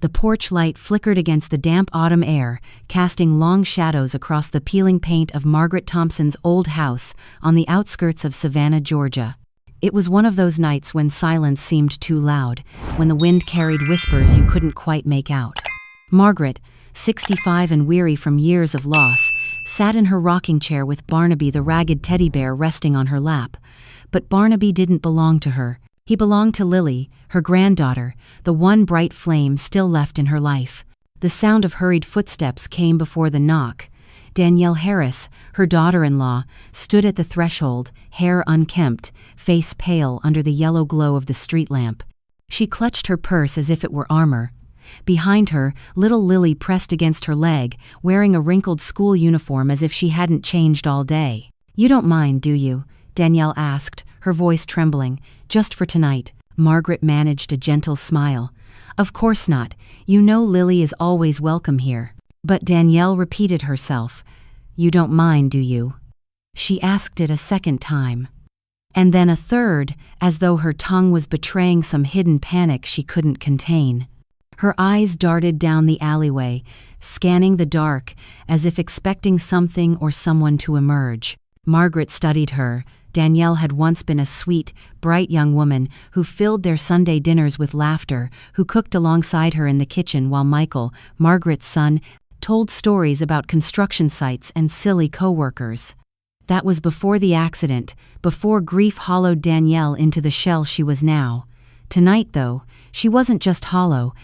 The porch light flickered against the damp autumn air, casting long shadows across the peeling paint of Margaret Thompson's old house on the outskirts of Savannah, Georgia. It was one of those nights when silence seemed too loud, when the wind carried whispers you couldn't quite make out. Margaret, 65 and weary from years of loss, sat in her rocking chair with Barnaby the ragged teddy bear resting on her lap. But Barnaby didn't belong to her. He belonged to Lily, her granddaughter, the one bright flame still left in her life. The sound of hurried footsteps came before the knock. Danielle Harris, her daughter-in-law, stood at the threshold, hair unkempt, face pale under the yellow glow of the street lamp. She clutched her purse as if it were armor. Behind her, little Lily pressed against her leg, wearing a wrinkled school uniform as if she hadn't changed all day. "You don't mind, do you?" Danielle asked, her voice trembling. "Just for tonight." Margaret managed a gentle smile. "Of course not. You know Lily is always welcome here." But Danielle repeated herself. "You don't mind, do you?" She asked it a second time. And then a third, as though her tongue was betraying some hidden panic she couldn't contain. Her eyes darted down the alleyway, scanning the dark, as if expecting something or someone to emerge. Margaret studied her. Danielle had once been a sweet, bright young woman who filled their Sunday dinners with laughter, who cooked alongside her in the kitchen while Michael, Margaret's son, told stories about construction sites and silly co-workers. That was before the accident, before grief hollowed Danielle into the shell she was now. Tonight, though, she wasn't just hollow.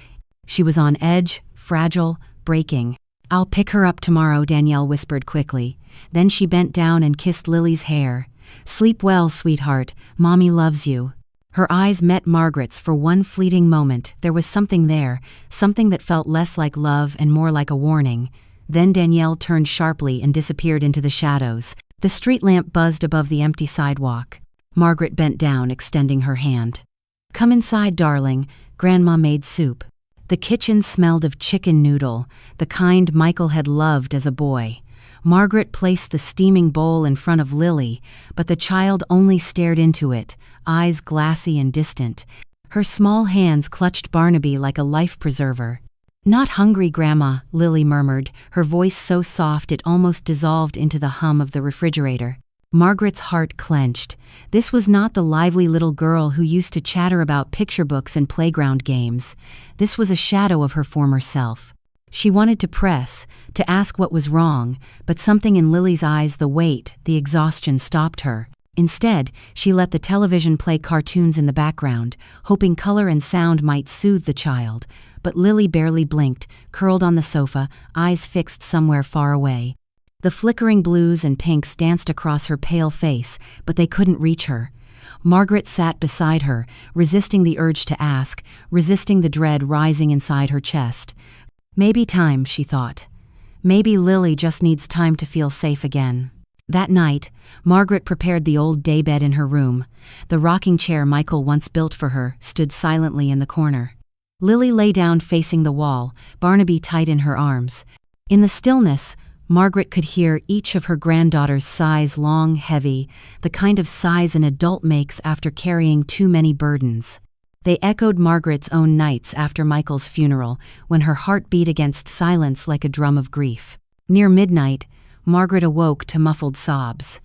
She was on edge, fragile, breaking. "I'll pick her up tomorrow," Danielle whispered quickly. Then she bent down and kissed Lily's hair. "Sleep well, sweetheart. Mommy loves you." Her eyes met Margaret's for one fleeting moment. There was something there, something that felt less like love and more like a warning. Then Danielle turned sharply and disappeared into the shadows. The street lamp buzzed above the empty sidewalk. Margaret bent down, extending her hand. "Come inside, darling. Grandma made soup." The kitchen smelled of chicken noodle, the kind Michael had loved as a boy. Margaret placed the steaming bowl in front of Lily, but the child only stared into it, eyes glassy and distant. Her small hands clutched Barnaby like a life preserver. "Not hungry, Grandma," Lily murmured, her voice so soft it almost dissolved into the hum of the refrigerator. Margaret's heart clenched. This was not the lively little girl who used to chatter about picture books and playground games. This was a shadow of her former self. She wanted to press, to ask what was wrong, but something in Lily's eyes, the weight, the exhaustion, stopped her. Instead, she let the television play cartoons in the background, hoping color and sound might soothe the child. But Lily barely blinked, curled on the sofa, eyes fixed somewhere far away. The flickering blues and pinks danced across her pale face, but they couldn't reach her. Margaret sat beside her, resisting the urge to ask, resisting the dread rising inside her chest. Maybe time, she thought. Maybe Lily just needs time to feel safe again. That night, Margaret prepared the old daybed in her room. The rocking chair Michael once built for her stood silently in the corner. Lily lay down facing the wall, Barnaby tight in her arms. In the stillness, Margaret could hear each of her granddaughters' sighs, long, heavy, the kind of sighs an adult makes after carrying too many burdens. They echoed Margaret's own nights after Michael's funeral, when her heart beat against silence like a drum of grief. Near midnight, Margaret awoke to muffled sobs.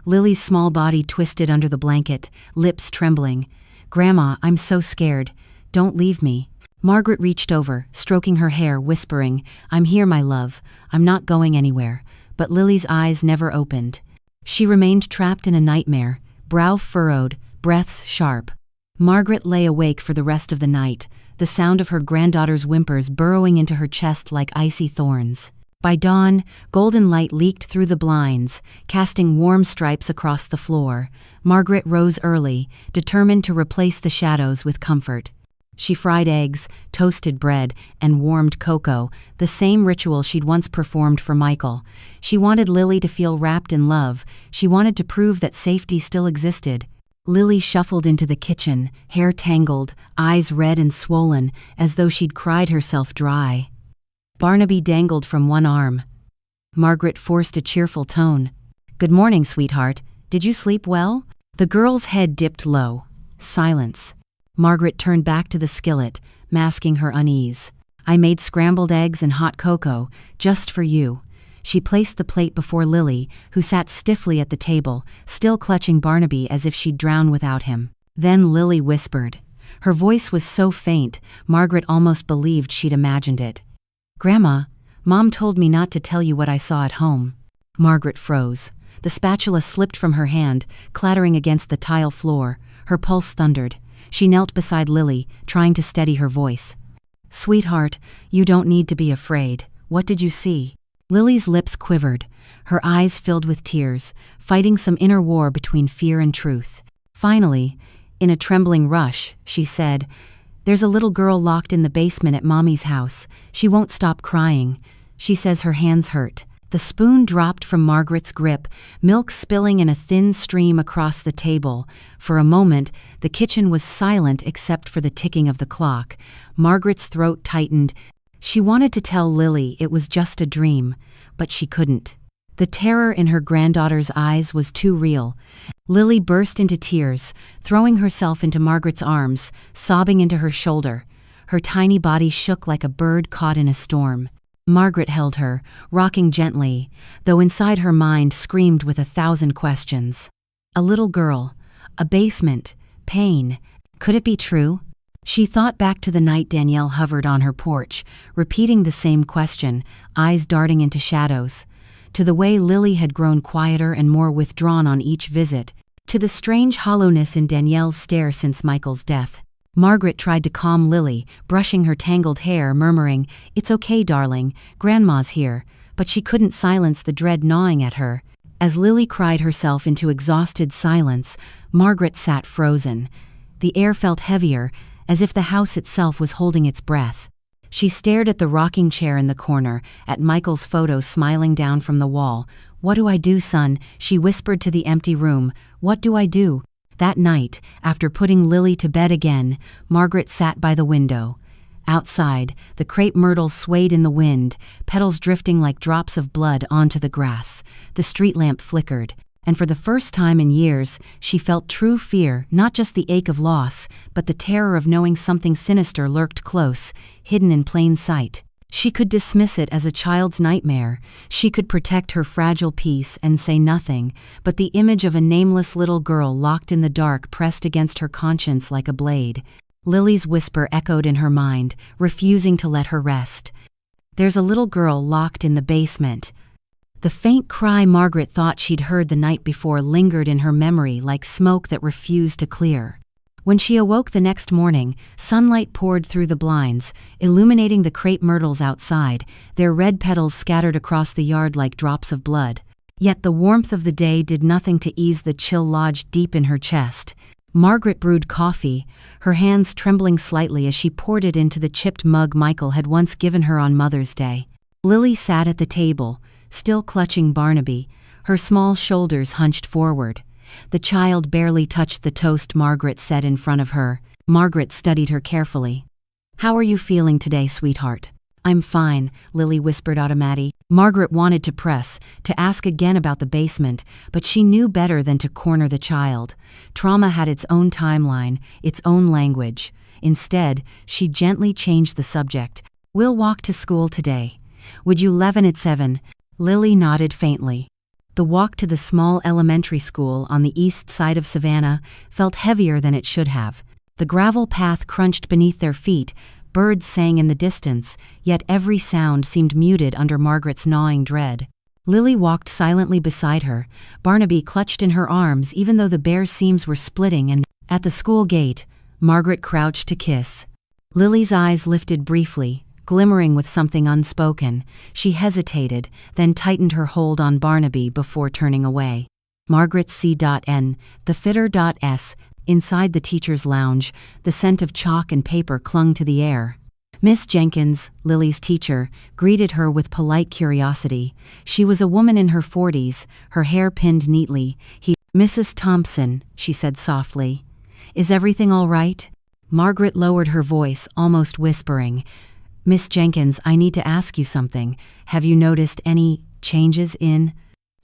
Lily's small body twisted under the blanket, lips trembling. "Grandma, I'm so scared. Don't leave me." Margaret reached over, stroking her hair, whispering, "I'm here, my love. I'm not going anywhere." But Lily's eyes never opened. She remained trapped in a nightmare, brow furrowed, breaths sharp. Margaret lay awake for the rest of the night, the sound of her granddaughter's whimpers burrowing into her chest like icy thorns. By dawn, golden light leaked through the blinds, casting warm stripes across the floor. Margaret rose early, determined to replace the shadows with comfort. She fried eggs, toasted bread, and warmed cocoa, the same ritual she'd once performed for Michael. She wanted Lily to feel wrapped in love. She wanted to prove that safety still existed. Lily shuffled into the kitchen, hair tangled, eyes red and swollen, as though she'd cried herself dry. Barnaby dangled from one arm. Margaret forced a cheerful tone. "Good morning, sweetheart. Did you sleep well?" The girl's head dipped low. Silence. Margaret turned back to the skillet, masking her unease. I made scrambled eggs and hot cocoa, just for you." She placed the plate before Lily, who sat stiffly at the table, still clutching Barnaby as if she'd drown without him. Then Lily whispered. Her voice was so faint, Margaret almost believed she'd imagined it. "Grandma, Mom told me not to tell you what I saw at home." Margaret froze. The spatula slipped from her hand, clattering against the tile floor. Her pulse thundered. She knelt beside Lily, trying to steady her voice. "Sweetheart, you don't need to be afraid. What did you see?" Lily's lips quivered, her eyes filled with tears, fighting some inner war between fear and truth. Finally, in a trembling rush, she said, "There's a little girl locked in the basement at Mommy's house. She won't stop crying. She says her hands hurt." The spoon dropped from Margaret's grip, milk spilling in a thin stream across the table. For a moment, the kitchen was silent except for the ticking of the clock. Margaret's throat tightened. She wanted to tell Lily it was just a dream, but she couldn't. The terror in her granddaughter's eyes was too real. Lily burst into tears, throwing herself into Margaret's arms, sobbing into her shoulder. Her tiny body shook like a bird caught in a storm. Margaret held her, rocking gently, though inside her mind screamed with 1,000 questions. A little girl, a basement, pain. Could it be true? She thought back to the night Danielle hovered on her porch, repeating the same question, eyes darting into shadows. To the way Lily had grown quieter and more withdrawn on each visit. To the strange hollowness in Danielle's stare since Michael's death. Margaret tried to calm Lily, brushing her tangled hair, murmuring, "It's okay, darling, Grandma's here," but she couldn't silence the dread gnawing at her. As Lily cried herself into exhausted silence, Margaret sat frozen. The air felt heavier, as if the house itself was holding its breath. She stared at the rocking chair in the corner, at Michael's photo smiling down from the wall. "What do I do, son?" she whispered to the empty room. "What do I do?" That night, after putting Lily to bed again, Margaret sat by the window. Outside, the crepe myrtles swayed in the wind, petals drifting like drops of blood onto the grass. The street lamp flickered, and for the first time in years, she felt true fear, not just the ache of loss, but the terror of knowing something sinister lurked close, hidden in plain sight. She could dismiss it as a child's nightmare. She could protect her fragile peace and say nothing, but the image of a nameless little girl locked in the dark pressed against her conscience like a blade. Lily's whisper echoed in her mind, refusing to let her rest. "There's a little girl locked in the basement." The faint cry Margaret thought she'd heard the night before lingered in her memory like smoke that refused to clear. When she awoke the next morning, sunlight poured through the blinds, illuminating the crepe myrtles outside, their red petals scattered across the yard like drops of blood. Yet the warmth of the day did nothing to ease the chill lodged deep in her chest. Margaret brewed coffee, her hands trembling slightly as she poured it into the chipped mug Michael had once given her on Mother's Day. Lily sat at the table, still clutching Barnaby, her small shoulders hunched forward. The child barely touched the toast Margaret set in front of her. Margaret studied her carefully. "How are you feeling today, sweetheart?" "I'm fine," Lily whispered automatically. Margaret wanted to press, to ask again about the basement, but she knew better than to corner the child. Trauma had its own timeline, its own language. Instead, she gently changed the subject. "We'll walk to school today. Would you 11 at 7? Lily nodded faintly. The walk to the small elementary school on the east side of Savannah felt heavier than it should have. The gravel path crunched beneath their feet, birds sang in the distance, yet every sound seemed muted under Margaret's gnawing dread. Lily walked silently beside her, Barnaby clutched in her arms even though the bare seams were splitting, and at the school gate, Margaret crouched to kiss. Lily's eyes lifted briefly, glimmering with something unspoken. She hesitated, then tightened her hold on Barnaby before turning away. Margaret C.N., the fitter.S, inside the teacher's lounge, the scent of chalk and paper clung to the air. Miss Jenkins, Lily's teacher, greeted her with polite curiosity. She was a woman in her 40s, her hair pinned neatly. "Mrs. Thompson," she said softly. "Is everything all right?" Margaret lowered her voice, almost whispering. "Miss Jenkins, I need to ask you something. Have you noticed any changes in—"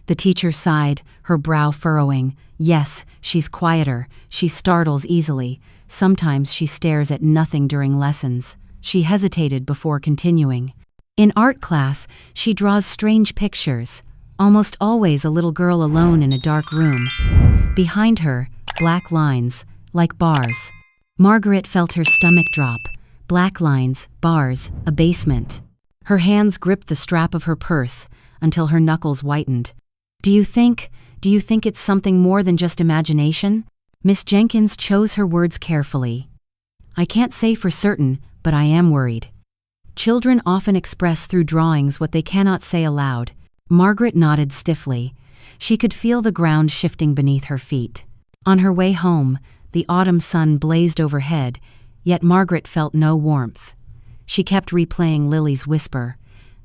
The teacher sighed, her brow furrowing. "Yes, she's quieter. She startles easily. Sometimes she stares at nothing during lessons." She hesitated before continuing. In art class, she draws strange pictures, almost always a little girl alone in a dark room. Behind her, black lines, like bars. Margaret felt her stomach drop. Black lines, bars, a basement. Her hands gripped the strap of her purse until her knuckles whitened. Do you think it's something more than just imagination? Miss Jenkins chose her words carefully. I can't say for certain, but I am worried. Children often express through drawings what they cannot say aloud. Margaret nodded stiffly. She could feel the ground shifting beneath her feet. On her way home, the autumn sun blazed overhead, yet Margaret felt no warmth. She kept replaying Lily's whisper.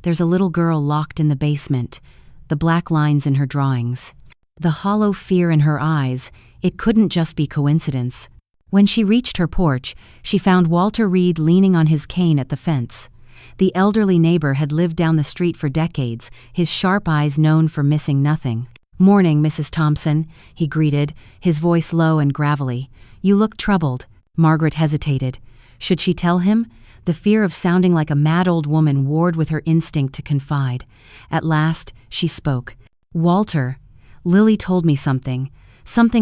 There's a little girl locked in the basement. The black lines in her drawings. The hollow fear in her eyes. It couldn't just be coincidence. When she reached her porch, she found Walter Reed leaning on his cane at the fence. The elderly neighbor had lived down the street for decades, his sharp eyes known for missing nothing. Morning, Mrs. Thompson, he greeted, his voice low and gravelly. You look troubled. Margaret hesitated. Should she tell him? The fear of sounding like a mad old woman warred with her instinct to confide. At last, she spoke. Walter, Lily told me something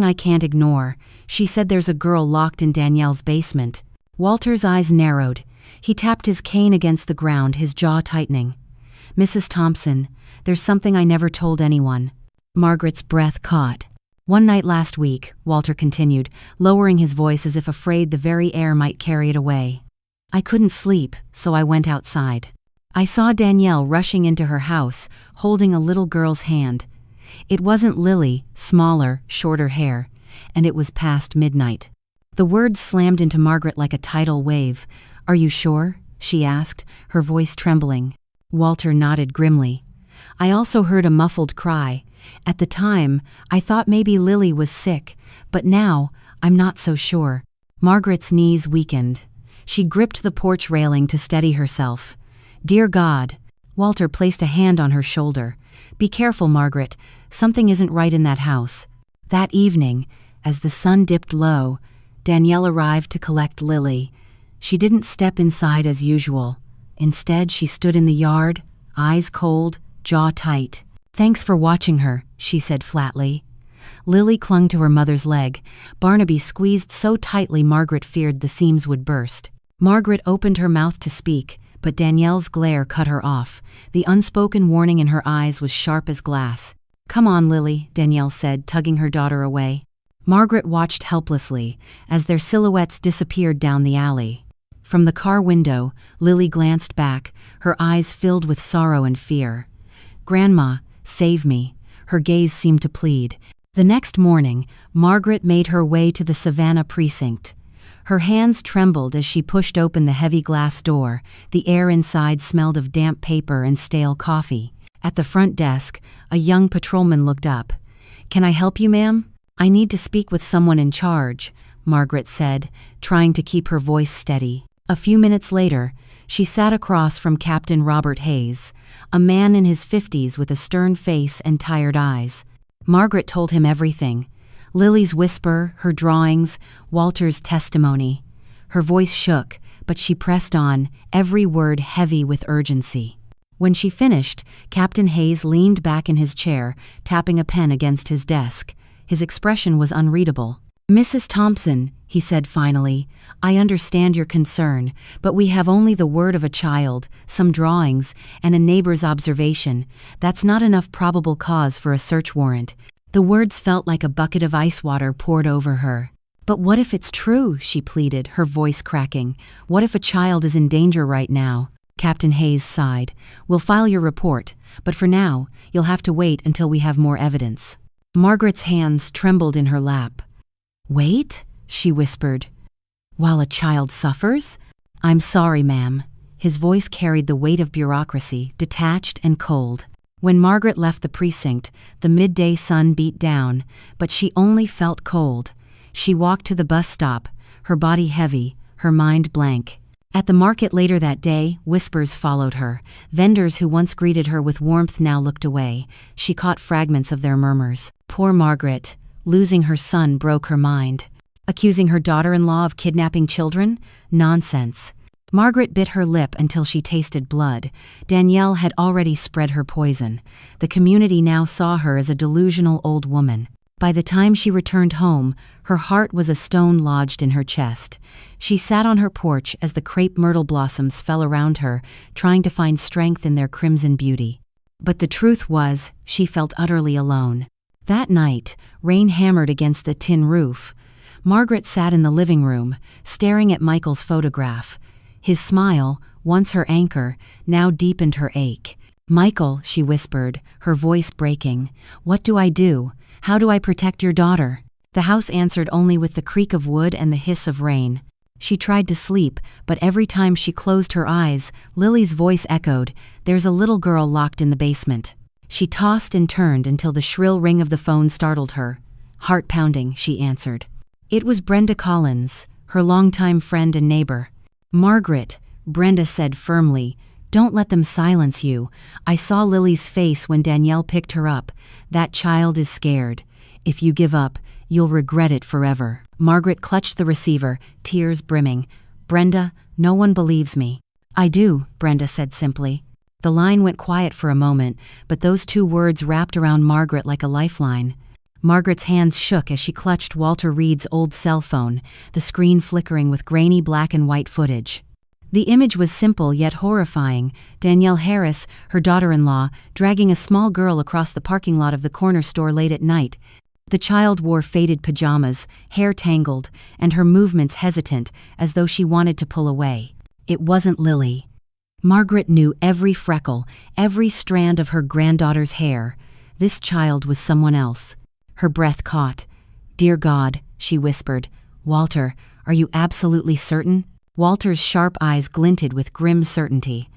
I can't ignore. She said there's a girl locked in Danielle's basement. Walter's eyes narrowed. He tapped his cane against the ground, his jaw tightening. Mrs. Thompson, there's something I never told anyone. Margaret's breath caught. One night last week, Walter continued, lowering his voice as if afraid the very air might carry it away. I couldn't sleep, so I went outside. I saw Danielle rushing into her house, holding a little girl's hand. It wasn't Lily, smaller, shorter hair, and it was past midnight. The words slammed into Margaret like a tidal wave. Are you sure? She asked, her voice trembling. Walter nodded grimly. I also heard a muffled cry. At the time, I thought maybe Lily was sick, but now, I'm not so sure. Margaret's knees weakened. She gripped the porch railing to steady herself. Dear God. Walter placed a hand on her shoulder. Be careful, Margaret. Something isn't right in that house. That evening, as the sun dipped low, Danielle arrived to collect Lily. She didn't step inside as usual. Instead, she stood in the yard, eyes cold, jaw tight. Thanks for watching her, she said flatly. Lily clung to her mother's leg. Barnaby squeezed so tightly Margaret feared the seams would burst. Margaret opened her mouth to speak, but Danielle's glare cut her off. The unspoken warning in her eyes was sharp as glass. Come on, Lily, Danielle said, tugging her daughter away. Margaret watched helplessly as their silhouettes disappeared down the alley. From the car window, Lily glanced back, her eyes filled with sorrow and fear. Grandma, save me. Her gaze seemed to plead. The next morning, Margaret made her way to the Savannah precinct. Her hands trembled as she pushed open the heavy glass door. The air inside smelled of damp paper and stale coffee. At the front desk, a young patrolman looked up. Can I help you, ma'am? I need to speak with someone in charge, Margaret said, trying to keep her voice steady. A few minutes later, she sat across from Captain Robert Hayes, a man in his 50s with a stern face and tired eyes. Margaret told him everything. Lily's whisper, her drawings, Walter's testimony. Her voice shook, but she pressed on, every word heavy with urgency. When she finished, Captain Hayes leaned back in his chair, tapping a pen against his desk. His expression was unreadable. Mrs. Thompson, he said finally, I understand your concern, but we have only the word of a child, some drawings, and a neighbor's observation. That's not enough probable cause for a search warrant. The words felt like a bucket of ice water poured over her. But what if it's true, she pleaded, her voice cracking. What if a child is in danger right now? Captain Hayes sighed. We'll file your report, but for now, you'll have to wait until we have more evidence. Margaret's hands trembled in her lap. Wait? She whispered. While a child suffers? I'm sorry, ma'am. His voice carried the weight of bureaucracy, detached and cold. When Margaret left the precinct, the midday sun beat down, but she only felt cold. She walked to the bus stop, her body heavy, her mind blank. At the market later that day, whispers followed her. Vendors who once greeted her with warmth now looked away. She caught fragments of their murmurs. Poor Margaret. Losing her son broke her mind. Accusing her daughter-in-law of kidnapping children? Nonsense. Margaret bit her lip until she tasted blood. Danielle had already spread her poison. The community now saw her as a delusional old woman. By the time she returned home, her heart was a stone lodged in her chest. She sat on her porch as the crepe myrtle blossoms fell around her, trying to find strength in their crimson beauty. But the truth was, she felt utterly alone. That night, rain hammered against the tin roof. Margaret sat in the living room, staring at Michael's photograph. His smile, once her anchor, now deepened her ache. "Michael," she whispered, her voice breaking, "what do I do? How do I protect your daughter?" The house answered only with the creak of wood and the hiss of rain. She tried to sleep, but every time she closed her eyes, Lily's voice echoed, "There's a little girl locked in the basement." She tossed and turned until the shrill ring of the phone startled her. "Heart pounding," she answered. It was Brenda Collins, her longtime friend and neighbor. "Margaret," Brenda said firmly, "don't let them silence you. I saw Lily's face when Danielle picked her up. That child is scared. If you give up, you'll regret it forever." Margaret clutched the receiver, tears brimming. "Brenda, no one believes me." "I do," Brenda said simply. The line went quiet for a moment, but those two words wrapped around Margaret like a lifeline. Margaret's hands shook as she clutched Walter Reed's old cell phone, the screen flickering with grainy black and white footage. The image was simple yet horrifying. Danielle Harris, her daughter-in-law, dragging a small girl across the parking lot of the corner store late at night. The child wore faded pajamas, hair tangled, and her movements hesitant, as though she wanted to pull away. It wasn't Lily. Margaret knew every freckle, every strand of her granddaughter's hair. This child was someone else. Her breath caught. "Dear God," she whispered. "Walter, are you absolutely certain?" Walter's sharp eyes glinted with grim certainty.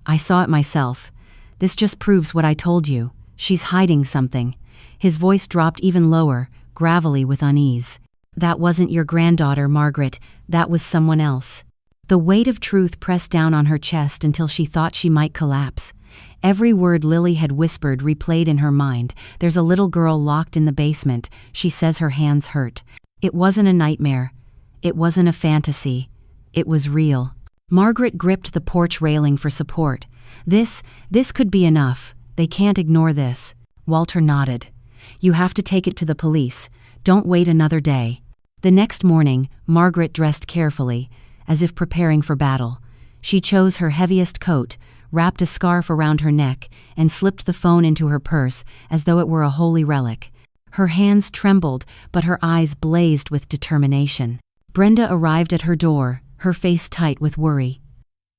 "I saw it myself. This just proves what I told you. She's hiding something." His voice dropped even lower, gravelly with unease. "That wasn't your granddaughter, Margaret. That was someone else." The weight of truth pressed down on her chest until she thought she might collapse. Every word Lily had whispered replayed in her mind. "There's a little girl locked in the basement. She says her hands hurt." It wasn't a nightmare. It wasn't a fantasy. It was real. Margaret gripped the porch railing for support. This could be enough. They can't ignore this." Walter nodded. "You have to take it to the police. Don't wait another day." The next morning, Margaret dressed carefully, as if preparing for battle. She chose her heaviest coat, wrapped a scarf around her neck, and slipped the phone into her purse as though it were a holy relic. Her hands trembled, but her eyes blazed with determination. Brenda arrived at her door, her face tight with worry.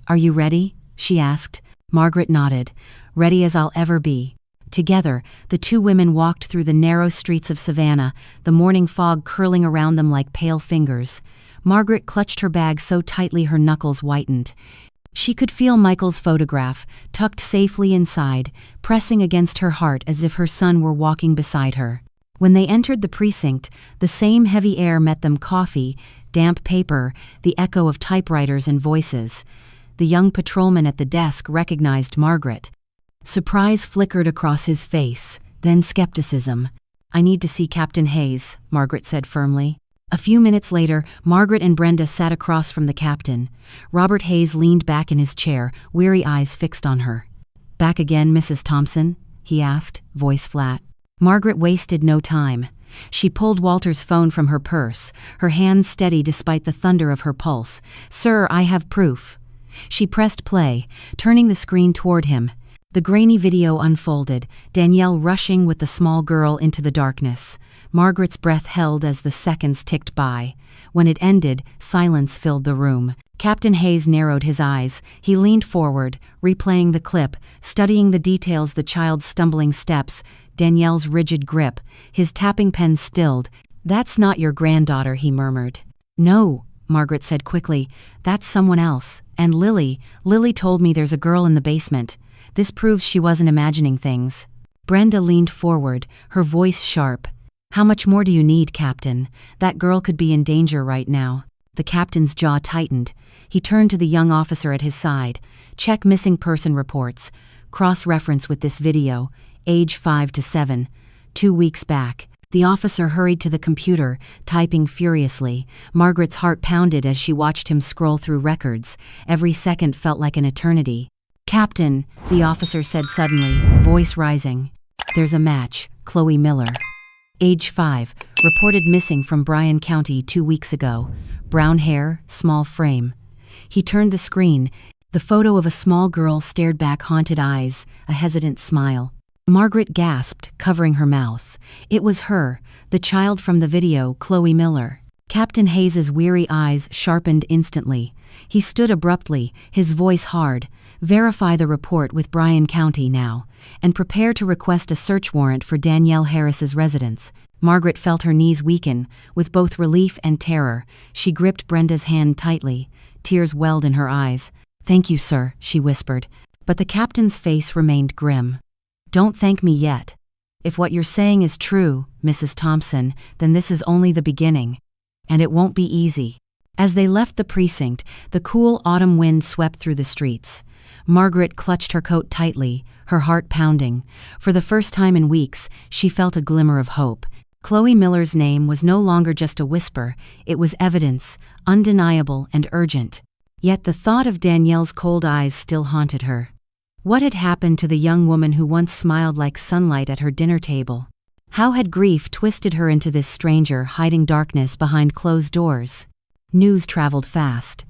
"Are you ready?" she asked. Margaret nodded. "Ready as I'll ever be." Together, the two women walked through the narrow streets of Savannah, the morning fog curling around them like pale fingers. Margaret clutched her bag so tightly her knuckles whitened. She could feel Michael's photograph, tucked safely inside, pressing against her heart as if her son were walking beside her. When they entered the precinct, the same heavy air met them: coffee, damp paper, the echo of typewriters and voices. The young patrolman at the desk recognized Margaret. Surprise flickered across his face, then skepticism. "I need to see Captain Hayes," Margaret said firmly. A few minutes later, Margaret and Brenda sat across from the captain. Robert Hayes leaned back in his chair, weary eyes fixed on her. "Back again, Mrs. Thompson?" he asked, voice flat. Margaret wasted no time. She pulled Walter's phone from her purse, her hands steady despite the thunder of her pulse. "Sir, I have proof." She pressed play, turning the screen toward him. The grainy video unfolded, Danielle rushing with the small girl into the darkness. Margaret's breath held as the seconds ticked by. When it ended, silence filled the room. Captain Hayes narrowed his eyes. He leaned forward, replaying the clip, studying the details: the child's stumbling steps, Danielle's rigid grip. His tapping pen stilled. "That's not your granddaughter," he murmured. "No," Margaret said quickly. "That's someone else. And Lily told me there's a girl in the basement. This proves she wasn't imagining things." Brenda leaned forward, her voice sharp. "How much more do you need, Captain? That girl could be in danger right now." The captain's jaw tightened. He turned to the young officer at his side. "Check missing person reports. Cross-reference with this video. Age 5 to 7. 2 weeks back." The officer hurried to the computer, typing furiously. Margaret's heart pounded as she watched him scroll through records. Every second felt like an eternity. "Captain," the officer said suddenly, voice rising. "There's a match. Chloe Miller. Age 5, reported missing from Bryan County 2 weeks ago. Brown hair, small frame." He turned the screen. The photo of a small girl stared back, haunted eyes, a hesitant smile. Margaret gasped, covering her mouth. It was her, the child from the video, Chloe Miller. Captain Hayes's weary eyes sharpened instantly. He stood abruptly, his voice hard. "Verify the report with Bryan County now, and prepare to request a search warrant for Danielle Harris's residence." Margaret felt her knees weaken, with both relief and terror. She gripped Brenda's hand tightly. Tears welled in her eyes. "Thank you, sir," she whispered. But the captain's face remained grim. "Don't thank me yet. If what you're saying is true, Mrs. Thompson, then this is only the beginning. And it won't be easy." As they left the precinct, the cool autumn wind swept through the streets. Margaret clutched her coat tightly, her heart pounding. For the first time in weeks, she felt a glimmer of hope. Chloe Miller's name was no longer just a whisper, it was evidence, undeniable and urgent. Yet the thought of Danielle's cold eyes still haunted her. What had happened to the young woman who once smiled like sunlight at her dinner table? How had grief twisted her into this stranger hiding darkness behind closed doors? News traveled fast.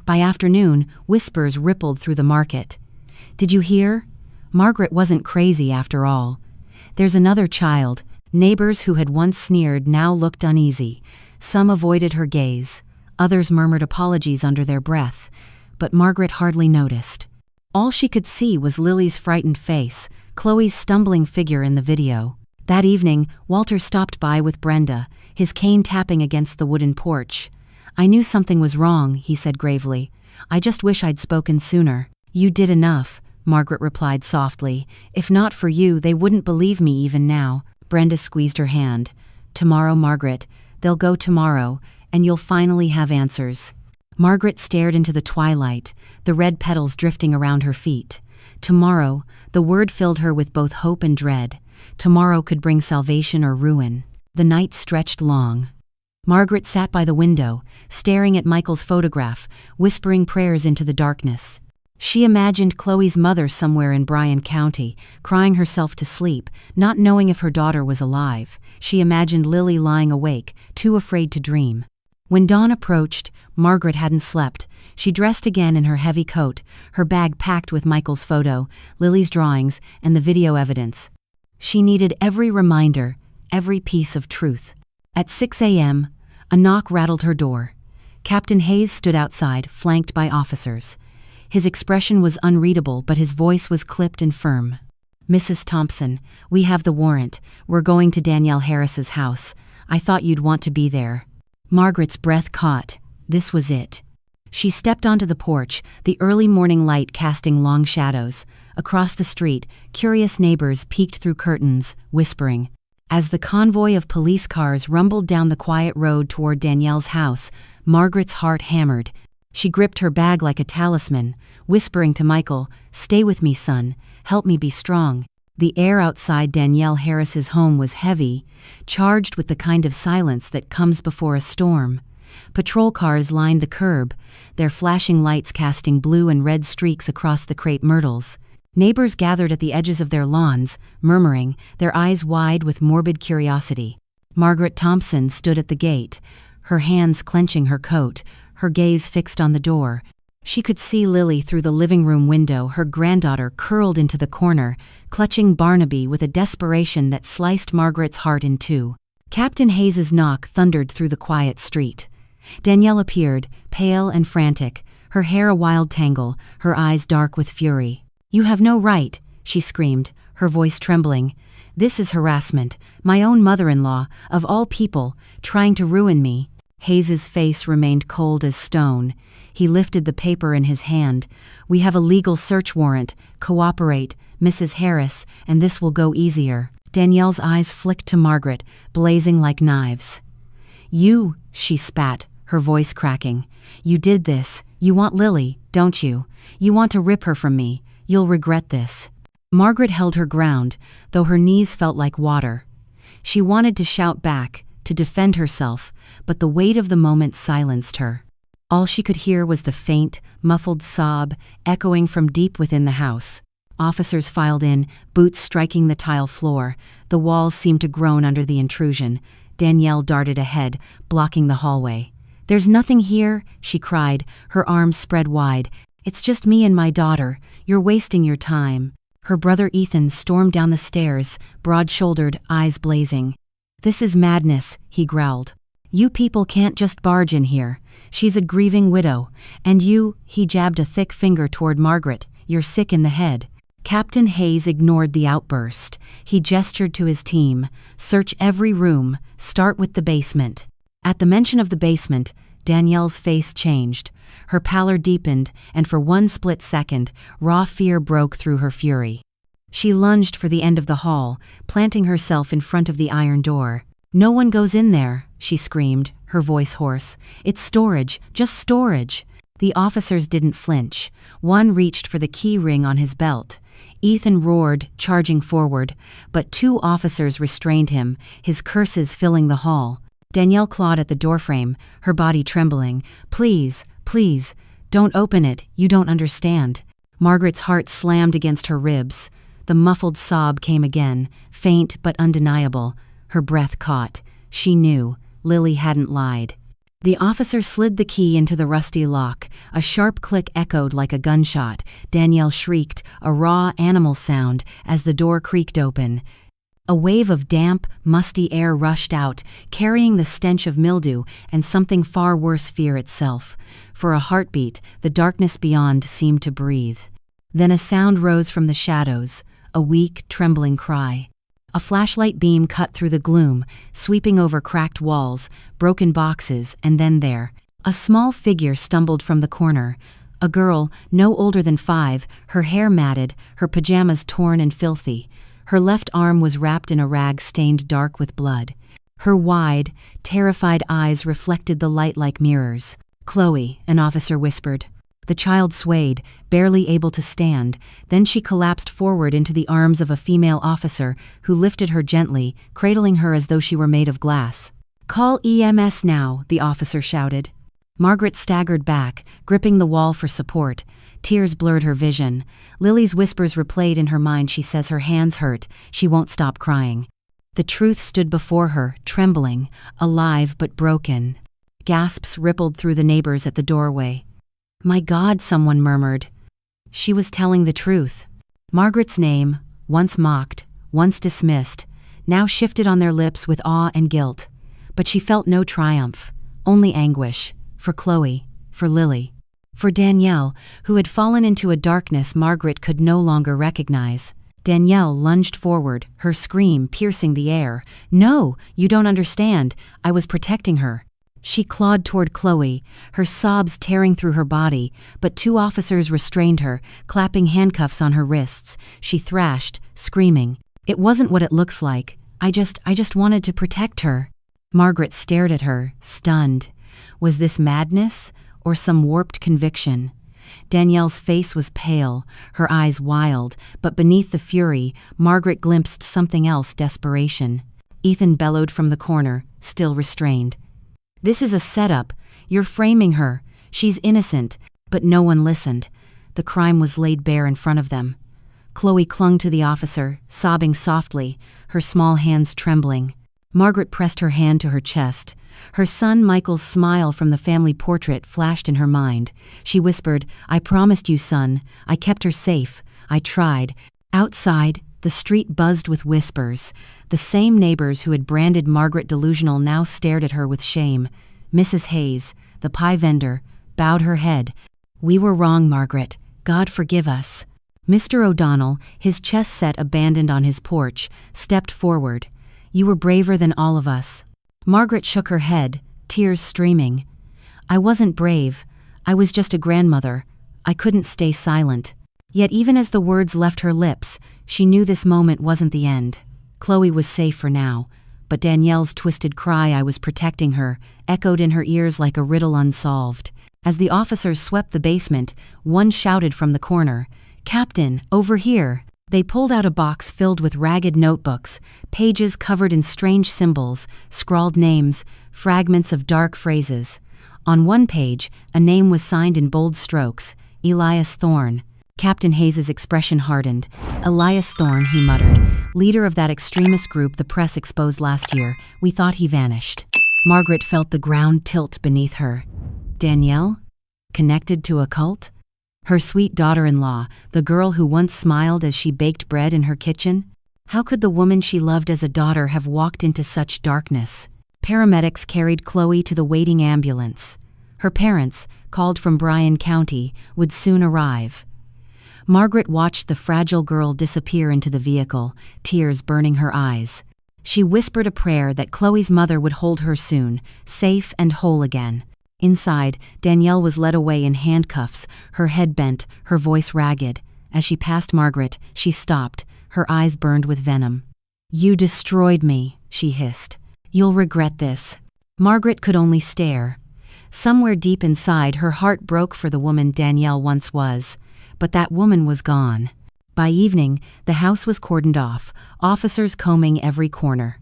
By afternoon, whispers rippled through the market. "Did you hear? Margaret wasn't crazy after all. There's another child." Neighbors who had once sneered now looked uneasy. Some avoided her gaze. Others murmured apologies under their breath. But Margaret hardly noticed. All she could see was Lily's frightened face, Chloe's stumbling figure in the video. That evening, Walter stopped by with Brenda, his cane tapping against the wooden porch. "I knew something was wrong," he said gravely. "I just wish I'd spoken sooner." "You did enough," Margaret replied softly. "If not for you, they wouldn't believe me even now." Brenda squeezed her hand. "Tomorrow, Margaret. They'll go tomorrow, and you'll finally have answers." Margaret stared into the twilight, the red petals drifting around her feet. Tomorrow, the word filled her with both hope and dread. Tomorrow could bring salvation or ruin. The night stretched long. Margaret sat by the window, staring at Michael's photograph, whispering prayers into the darkness. She imagined Chloe's mother somewhere in Bryan County, crying herself to sleep, not knowing if her daughter was alive. She imagined Lily lying awake, too afraid to dream. When dawn approached, Margaret hadn't slept. She dressed again in her heavy coat, her bag packed with Michael's photo, Lily's drawings, and the video evidence. She needed every reminder, every piece of truth. At 6 a.m., a knock rattled her door. Captain Hayes stood outside, flanked by officers. His expression was unreadable, but his voice was clipped and firm. "Mrs. Thompson, we have the warrant. We're going to Danielle Harris's house. I thought you'd want to be there." Margaret's breath caught. This was it. She stepped onto the porch, the early morning light casting long shadows. Across the street, curious neighbors peeked through curtains, whispering. As the convoy of police cars rumbled down the quiet road toward Danielle's house, Margaret's heart hammered. She gripped her bag like a talisman, whispering to Michael, "Stay with me, son. Help me be strong." The air outside Danielle Harris's home was heavy, charged with the kind of silence that comes before a storm. Patrol cars lined the curb, their flashing lights casting blue and red streaks across the crepe myrtles. Neighbors gathered at the edges of their lawns, murmuring, their eyes wide with morbid curiosity. Margaret Thompson stood at the gate, her hands clenching her coat, her gaze fixed on the door. She could see Lily through the living room window, her granddaughter curled into the corner, clutching Barnaby with a desperation that sliced Margaret's heart in two. Captain Hayes's knock thundered through the quiet street. Danielle appeared, pale and frantic, her hair a wild tangle, her eyes dark with fury. "You have no right," she screamed, her voice trembling. "This is harassment. My own mother-in-law, of all people, trying to ruin me." Hayes's face remained cold as stone. He lifted the paper in his hand. "We have a legal search warrant. Cooperate, Mrs. Harris, and this will go easier." Danielle's eyes flicked to Margaret, blazing like knives. "You," she spat, her voice cracking. "You did this. You want Lily, don't you? You want to rip her from me. You'll regret this." Margaret held her ground, though her knees felt like water. She wanted to shout back, to defend herself, but the weight of the moment silenced her. All she could hear was the faint, muffled sob echoing from deep within the house. Officers filed in, boots striking the tile floor. The walls seemed to groan under the intrusion. Danielle darted ahead, blocking the hallway. "There's nothing here," she cried, her arms spread wide. "It's just me and my daughter. You're wasting your time." Her brother Ethan stormed down the stairs, broad-shouldered, eyes blazing. "This is madness," he growled. "You people can't just barge in here. She's a grieving widow. And you," he jabbed a thick finger toward Margaret, "you're sick in the head." Captain Hayes ignored the outburst. He gestured to his team. "Search every room. Start with the basement." At the mention of the basement, Danielle's face changed. Her pallor deepened, and for one split second, raw fear broke through her fury. She lunged for the end of the hall, planting herself in front of the iron door. "No one goes in there," she screamed, her voice hoarse. "It's storage, just storage." The officers didn't flinch. One reached for the key ring on his belt. Ethan roared, charging forward, but 2 officers restrained him, his curses filling the hall. Danielle clawed at the doorframe, her body trembling. "Please, please, don't open it, you don't understand." Margaret's heart slammed against her ribs. The muffled sob came again, faint but undeniable. Her breath caught. She knew. Lily hadn't lied. The officer slid the key into the rusty lock. A sharp click echoed like a gunshot. Danielle shrieked, a raw animal sound, as the door creaked open. A wave of damp, musty air rushed out, carrying the stench of mildew and something far worse, fear itself. For a heartbeat, the darkness beyond seemed to breathe. Then a sound rose from the shadows, a weak, trembling cry. A flashlight beam cut through the gloom, sweeping over cracked walls, broken boxes, and then there. A small figure stumbled from the corner. A girl, no older than 5, her hair matted, her pajamas torn and filthy. Her left arm was wrapped in a rag stained dark with blood. Her wide, terrified eyes reflected the light like mirrors. "Chloe," an officer whispered. The child swayed, barely able to stand. Then she collapsed forward into the arms of a female officer who lifted her gently, cradling her as though she were made of glass. "Call EMS now," the officer shouted. Margaret staggered back, gripping the wall for support. Tears blurred her vision. Lily's whispers replayed in her mind. "She says her hands hurt. She won't stop crying." The truth stood before her, trembling, alive but broken. Gasps rippled through the neighbors at the doorway. "My God," someone murmured. She was telling the truth. Margaret's name, once mocked, once dismissed, now shifted on their lips with awe and guilt. But she felt no triumph, only anguish, for Chloe, for Lily, for Danielle, who had fallen into a darkness Margaret could no longer recognize. Danielle lunged forward, her scream piercing the air. "No, you don't understand. I was protecting her." She clawed toward Chloe, her sobs tearing through her body, but 2 officers restrained her, clapping handcuffs on her wrists. She thrashed, screaming, "It wasn't what it looks like. I just wanted to protect her." Margaret stared at her, stunned. Was this madness, or some warped conviction? Danielle's face was pale, her eyes wild, but beneath the fury, Margaret glimpsed something else: desperation. Ethan bellowed from the corner, still restrained. "This is a setup. You're framing her. She's innocent." But no one listened. The crime was laid bare in front of them. Chloe clung to the officer, sobbing softly, her small hands trembling. Margaret pressed her hand to her chest. Her son Michael's smile from the family portrait flashed in her mind. She whispered, "I promised you, son. I kept her safe. I tried." Outside, the street buzzed with whispers. The same neighbors who had branded Margaret delusional now stared at her with shame. Mrs. Hayes, the pie vendor, bowed her head. "We were wrong, Margaret. God forgive us." Mr. O'Donnell, his chest set abandoned on his porch, stepped forward. "You were braver than all of us." Margaret shook her head, tears streaming. "I wasn't brave. I was just a grandmother. I couldn't stay silent." Yet even as the words left her lips, she knew this moment wasn't the end. Chloe was safe for now, but Danielle's twisted cry, "I was protecting her," echoed in her ears like a riddle unsolved. As the officers swept the basement, one shouted from the corner, "Captain, over here!" They pulled out a box filled with ragged notebooks, pages covered in strange symbols, scrawled names, fragments of dark phrases. On one page, a name was signed in bold strokes, Elias Thorne. Captain Hayes's expression hardened. "Elias Thorne," he muttered, "leader of that extremist group the press exposed last year. We thought he vanished." Margaret felt the ground tilt beneath her. Danielle? Connected to a cult? Her sweet daughter-in-law, the girl who once smiled as she baked bread in her kitchen? How could the woman she loved as a daughter have walked into such darkness? Paramedics carried Chloe to the waiting ambulance. Her parents, called from Bryan County, would soon arrive. Margaret watched the fragile girl disappear into the vehicle, tears burning her eyes. She whispered a prayer that Chloe's mother would hold her soon, safe and whole again. Inside, Danielle was led away in handcuffs, her head bent, her voice ragged. As she passed Margaret, she stopped, her eyes burned with venom. "You destroyed me," she hissed. "You'll regret this." Margaret could only stare. Somewhere deep inside, her heart broke for the woman Danielle once was. But that woman was gone. By evening, the house was cordoned off, officers combing every corner.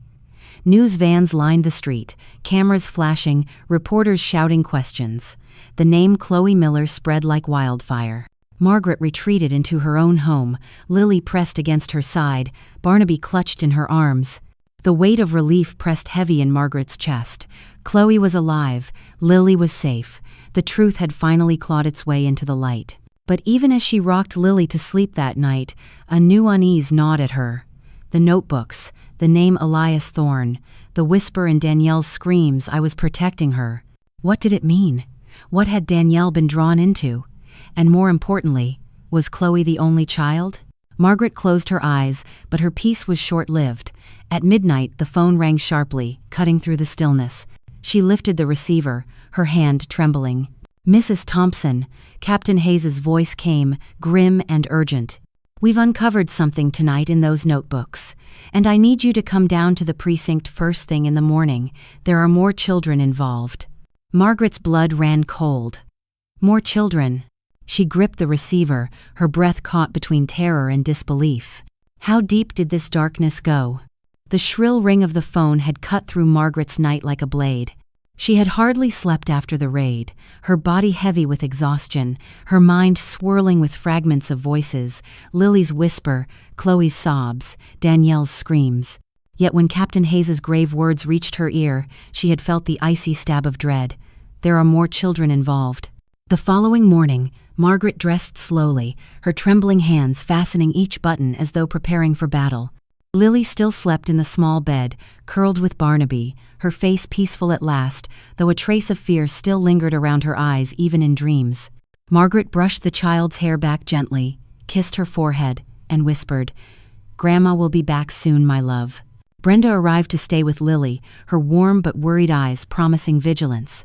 News vans lined the street, cameras flashing, reporters shouting questions. The name Chloe Miller spread like wildfire. Margaret retreated into her own home, Lily pressed against her side, Barnaby clutched in her arms. The weight of relief pressed heavy in Margaret's chest. Chloe was alive, Lily was safe. The truth had finally clawed its way into the light. But even as she rocked Lily to sleep that night, a new unease gnawed at her. The notebooks, the name Elias Thorne, the whisper in Danielle's screams, "I was protecting her." What did it mean? What had Danielle been drawn into? And more importantly, was Chloe the only child? Margaret closed her eyes, but her peace was short-lived. At midnight, the phone rang sharply, cutting through the stillness. She lifted the receiver, her hand trembling. "Mrs. Thompson," Captain Hayes's voice came, grim and urgent. "We've uncovered something tonight in those notebooks, and I need you to come down to the precinct first thing in the morning. There are more children involved." Margaret's blood ran cold. More children. She gripped the receiver, her breath caught between terror and disbelief. How deep did this darkness go? The shrill ring of the phone had cut through Margaret's night like a blade. She had hardly slept after the raid, her body heavy with exhaustion, her mind swirling with fragments of voices, Lily's whisper, Chloe's sobs, Danielle's screams. Yet when Captain Hayes's grave words reached her ear, she had felt the icy stab of dread. There are more children involved. The following morning, Margaret dressed slowly, her trembling hands fastening each button as though preparing for battle. Lily still slept in the small bed, curled with Barnaby, her face peaceful at last, though a trace of fear still lingered around her eyes even in dreams. Margaret brushed the child's hair back gently, kissed her forehead, and whispered, "Grandma will be back soon, my love." Brenda arrived to stay with Lily, her warm but worried eyes promising vigilance.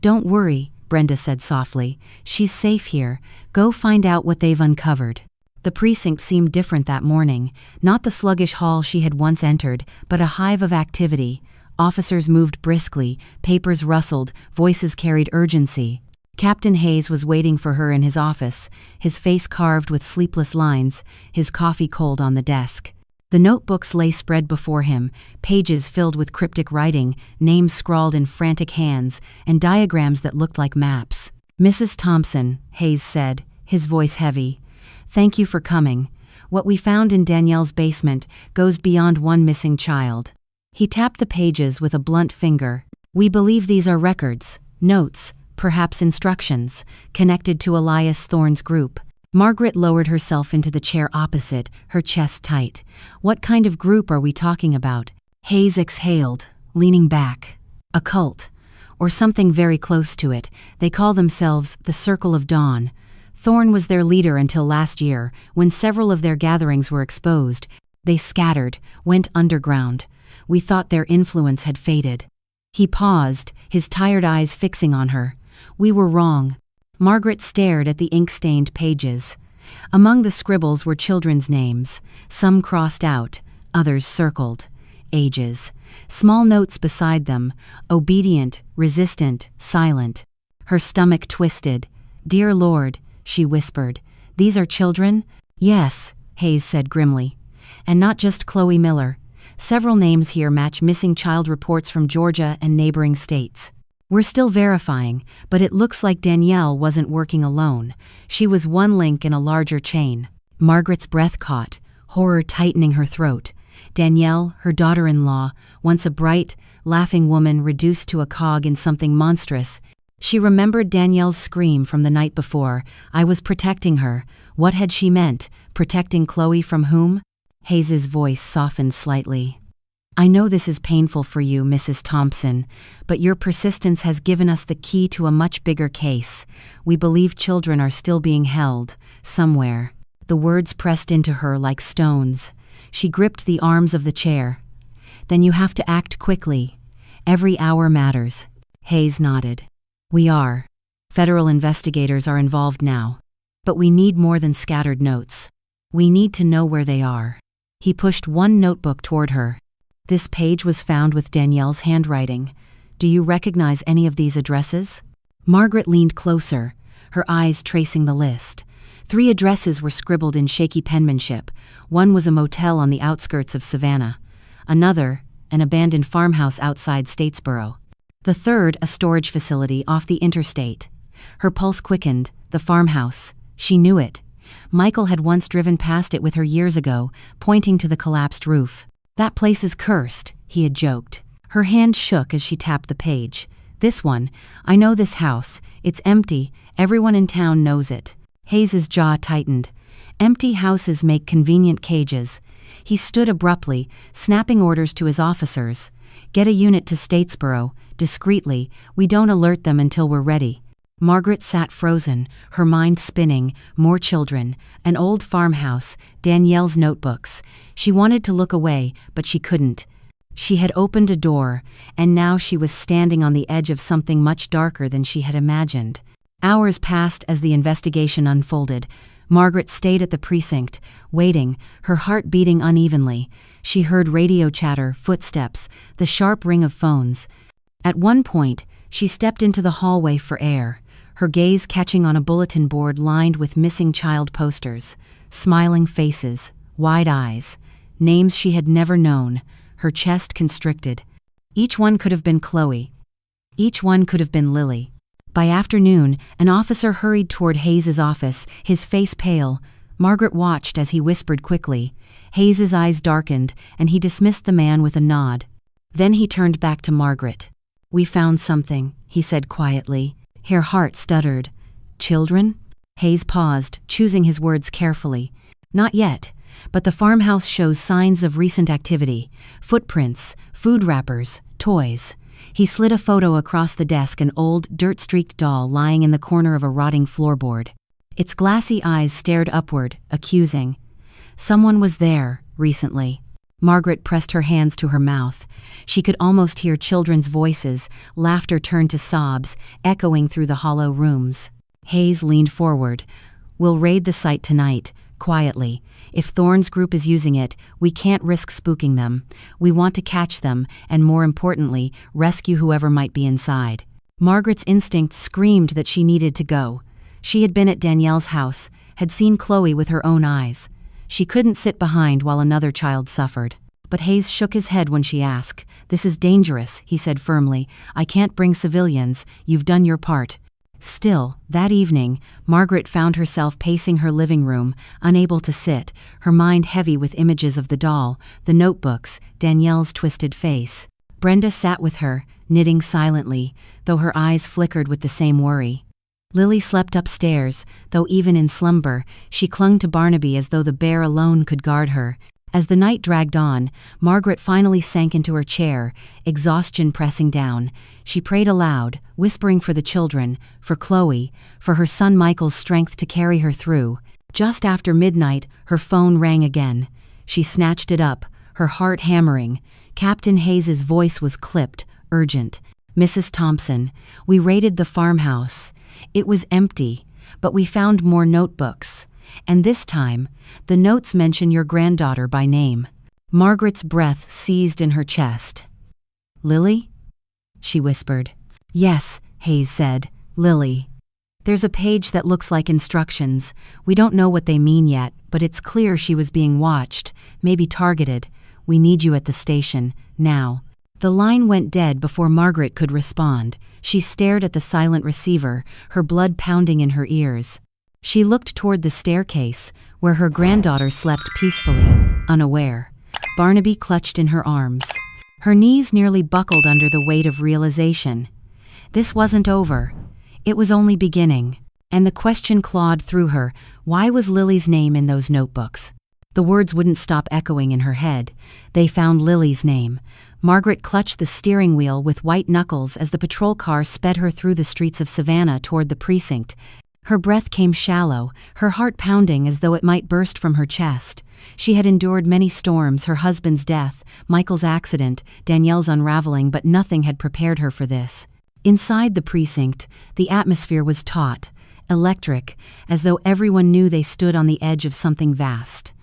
"Don't worry," Brenda said softly. "She's safe here. Go find out what they've uncovered." The precinct seemed different that morning, not the sluggish hall she had once entered, but a hive of activity. Officers moved briskly, papers rustled, voices carried urgency. Captain Hayes was waiting for her in his office, his face carved with sleepless lines, his coffee cold on the desk. The notebooks lay spread before him, pages filled with cryptic writing, names scrawled in frantic hands, and diagrams that looked like maps. "Mrs. Thompson," Hayes said, his voice heavy, "thank you for coming. What we found in Danielle's basement goes beyond one missing child." He tapped the pages with a blunt finger. "We believe these are records, notes, perhaps instructions, connected to Elias Thorne's group." Margaret lowered herself into the chair opposite, her chest tight. "What kind of group are we talking about?" Hayes exhaled, leaning back. "A cult, or something very close to it. They call themselves the Circle of Dawn. Thorne was their leader until last year, when several of their gatherings were exposed. They scattered, went underground. We thought their influence had faded." He paused, his tired eyes fixing on her. "We were wrong." Margaret stared at the ink-stained pages. Among the scribbles were children's names, some crossed out, others circled. Ages. Small notes beside them, obedient, resistant, silent. Her stomach twisted. "Dear Lord," she whispered, "these are children?" "Yes," Hayes said grimly. And not just Chloe Miller. Several names here match missing child reports from Georgia and neighboring states. We're still verifying, but it looks like Danielle wasn't working alone. She was one link in a larger chain. Margaret's breath caught, horror tightening her throat. Danielle, her daughter-in-law, once a bright, laughing woman reduced to a cog in something monstrous. She remembered Danielle's scream from the night before. I was protecting her. What had she meant? Protecting Chloe from whom? Hayes's voice softened slightly. I know this is painful for you, Mrs. Thompson, but your persistence has given us the key to a much bigger case. We believe children are still being held, somewhere. The words pressed into her like stones. She gripped the arms of the chair. Then you have to act quickly. Every hour matters. Hayes nodded. We are. Federal investigators are involved now. But we need more than scattered notes. We need to know where they are. He pushed one notebook toward her. This page was found with Danielle's handwriting. Do you recognize any of these addresses? Margaret leaned closer, her eyes tracing the list. 3 addresses were scribbled in shaky penmanship. One was a motel on the outskirts of Savannah. Another, an abandoned farmhouse outside Statesboro. The third, a storage facility off the interstate. Her pulse quickened. The farmhouse. She knew it. Michael had once driven past it with her years ago, pointing to the collapsed roof. That place is cursed, he had joked. Her hand shook as she tapped the page. This one. I know this house. It's empty. Everyone in town knows it. Hayes's jaw tightened. Empty houses make convenient cages. He stood abruptly, snapping orders to his officers. Get a unit to Statesboro, discreetly. We don't alert them until we're ready. Margaret sat frozen, her mind spinning. More children, an old farmhouse, Danielle's notebooks. She wanted to look away, but she couldn't. She had opened a door, and now she was standing on the edge of something much darker than she had imagined. Hours passed as the investigation unfolded. Margaret stayed at the precinct, waiting, her heart beating unevenly. She heard radio chatter, footsteps, the sharp ring of phones. At one point, she stepped into the hallway for air, her gaze catching on a bulletin board lined with missing child posters, smiling faces, wide eyes, names she had never known, her chest constricted. Each one could have been Chloe. Each one could have been Lily. By afternoon, an officer hurried toward Hayes's office, his face pale. Margaret watched as he whispered quickly. Hayes's eyes darkened, and he dismissed the man with a nod. Then he turned back to Margaret. We found something, he said quietly. Her heart stuttered. Children? Hayes paused, choosing his words carefully. Not yet, but the farmhouse shows signs of recent activity. Footprints, food wrappers, toys. He slid a photo across the desk, an old, dirt-streaked doll lying in the corner of a rotting floorboard. Its glassy eyes stared upward, accusing. Someone was there, recently. Margaret pressed her hands to her mouth. She could almost hear children's voices, laughter turned to sobs, echoing through the hollow rooms. Hayes leaned forward. We'll raid the site tonight, quietly. If Thorne's group is using it, we can't risk spooking them. We want to catch them, and more importantly, rescue whoever might be inside. Margaret's instinct screamed that she needed to go. She had been at Danielle's house, had seen Chloe with her own eyes. She couldn't sit behind while another child suffered. But Hayes shook his head when she asked. This is dangerous, he said firmly. I can't bring civilians. You've done your part. Still, that evening, Margaret found herself pacing her living room, unable to sit, her mind heavy with images of the doll, the notebooks, Danielle's twisted face. Brenda sat with her, knitting silently, though her eyes flickered with the same worry. Lily slept upstairs, though even in slumber, she clung to Barnaby as though the bear alone could guard her. As the night dragged on, Margaret finally sank into her chair, exhaustion pressing down. She prayed aloud, whispering for the children, for Chloe, for her son Michael's strength to carry her through. Just after midnight, her phone rang again. She snatched it up, her heart hammering. Captain Hayes's voice was clipped, urgent. Mrs. Thompson, we raided the farmhouse. It was empty, but we found more notebooks. And this time, the notes mention your granddaughter by name. Margaret's breath seized in her chest. Lily? She whispered. Yes, Hayes said. Lily. There's a page that looks like instructions. We don't know what they mean yet, but it's clear she was being watched, maybe targeted. We need you at the station, now." The line went dead before Margaret could respond. She stared at the silent receiver, her blood pounding in her ears. She looked toward the staircase, where her granddaughter slept peacefully, unaware. Barnaby clutched in her arms. Her knees nearly buckled under the weight of realization. This wasn't over. It was only beginning. And the question clawed through her, why was Lily's name in those notebooks? The words wouldn't stop echoing in her head. They found Lily's name. Margaret clutched the steering wheel with white knuckles as the patrol car sped her through the streets of Savannah toward the precinct. Her breath came shallow, her heart pounding as though it might burst from her chest. She had endured many storms, her husband's death, Michael's accident, Danielle's unraveling, but nothing had prepared her for this. Inside the precinct, the atmosphere was taut, electric, as though everyone knew they stood on the edge of something vast.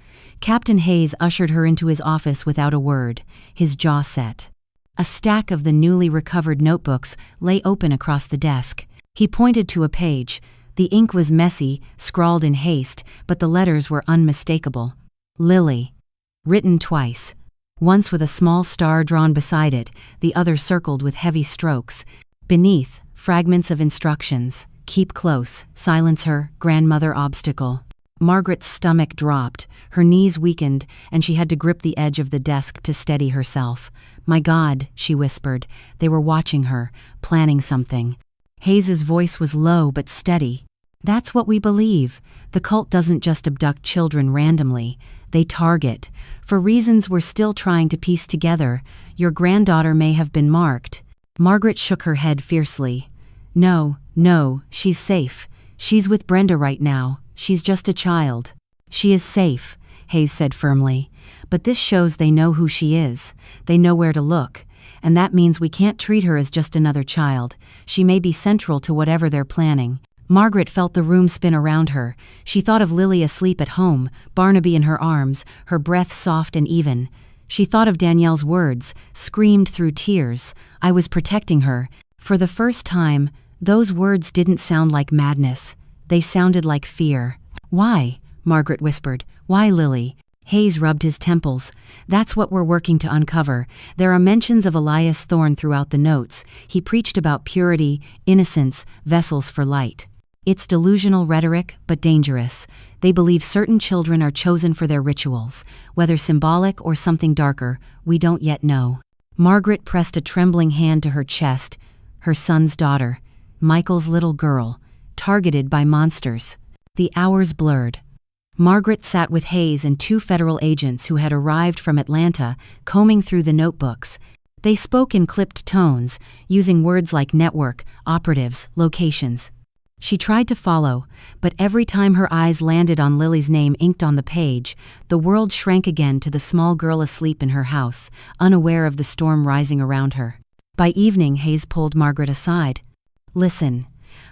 Captain Hayes ushered her into his office without a word, his jaw set. A stack of the newly recovered notebooks lay open across the desk. He pointed to a page. The ink was messy, scrawled in haste, but the letters were unmistakable. Lily. Written twice. Once with a small star drawn beside it, the other circled with heavy strokes. Beneath, fragments of instructions. Keep close, silence her, grandmother obstacle. Margaret's stomach dropped, her knees weakened, and she had to grip the edge of the desk to steady herself. "My God," she whispered. They were watching her, planning something. Hayes's voice was low but steady. "That's what we believe. The cult doesn't just abduct children randomly. They target. For reasons we're still trying to piece together, your granddaughter may have been marked." Margaret shook her head fiercely. No, she's safe. She's with Brenda right now. She's just a child." "She is safe," Hayes said firmly. "But this shows they know who she is. They know where to look. And that means we can't treat her as just another child. She may be central to whatever they're planning." Margaret felt the room spin around her. She thought of Lily asleep at home, Barnaby in her arms, her breath soft and even. She thought of Danielle's words, screamed through tears. "I was protecting her." For the first time, those words didn't sound like madness. They sounded like fear. "Why?" Margaret whispered. "Why, Lily?" Hayes rubbed his temples. "That's what we're working to uncover. There are mentions of Elias Thorne throughout the notes. He preached about purity, innocence, vessels for light. It's delusional rhetoric, but dangerous. They believe certain children are chosen for their rituals. Whether symbolic or something darker, we don't yet know." Margaret pressed a trembling hand to her chest. Her son's daughter. Michael's little girl. Targeted by monsters. The hours blurred. Margaret sat with Hayes and 2 federal agents who had arrived from Atlanta, combing through the notebooks. They spoke in clipped tones, using words like network, operatives, locations. She tried to follow, but every time her eyes landed on Lily's name inked on the page, the world shrank again to the small girl asleep in her house, unaware of the storm rising around her. By evening, Hayes pulled Margaret aside. "Listen.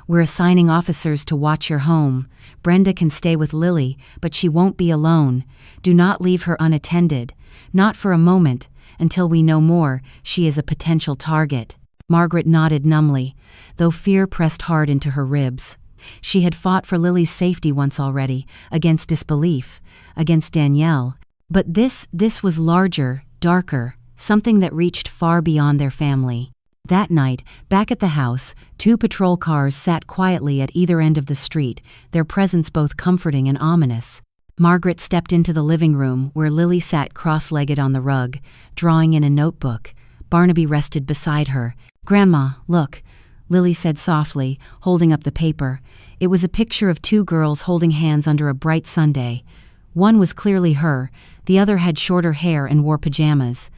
We're assigning officers to watch your home. Brenda can stay with Lily, but she won't be alone. Do not leave her unattended. Not for a moment. Until we know more, she is a potential target." Margaret nodded numbly, though fear pressed hard into her ribs. She had fought for Lily's safety once already, against disbelief, against Danielle. But this was larger, darker, something that reached far beyond their family. That night, back at the house, 2 patrol cars sat quietly at either end of the street, their presence both comforting and ominous. Margaret stepped into the living room where Lily sat cross-legged on the rug, drawing in a notebook. Barnaby rested beside her. "Grandma, look," Lily said softly, holding up the paper. It was a picture of 2 girls holding hands under a bright Sunday. One was clearly her, the other had shorter hair and wore pajamas.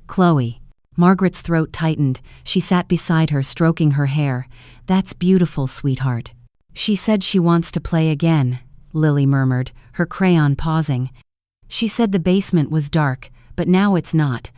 "Chloe." Margaret's throat tightened. She sat beside her, stroking her hair. "That's beautiful, sweetheart." "She said she wants to play again," Lily murmured, her crayon pausing. "She said the basement was dark, but now it's not.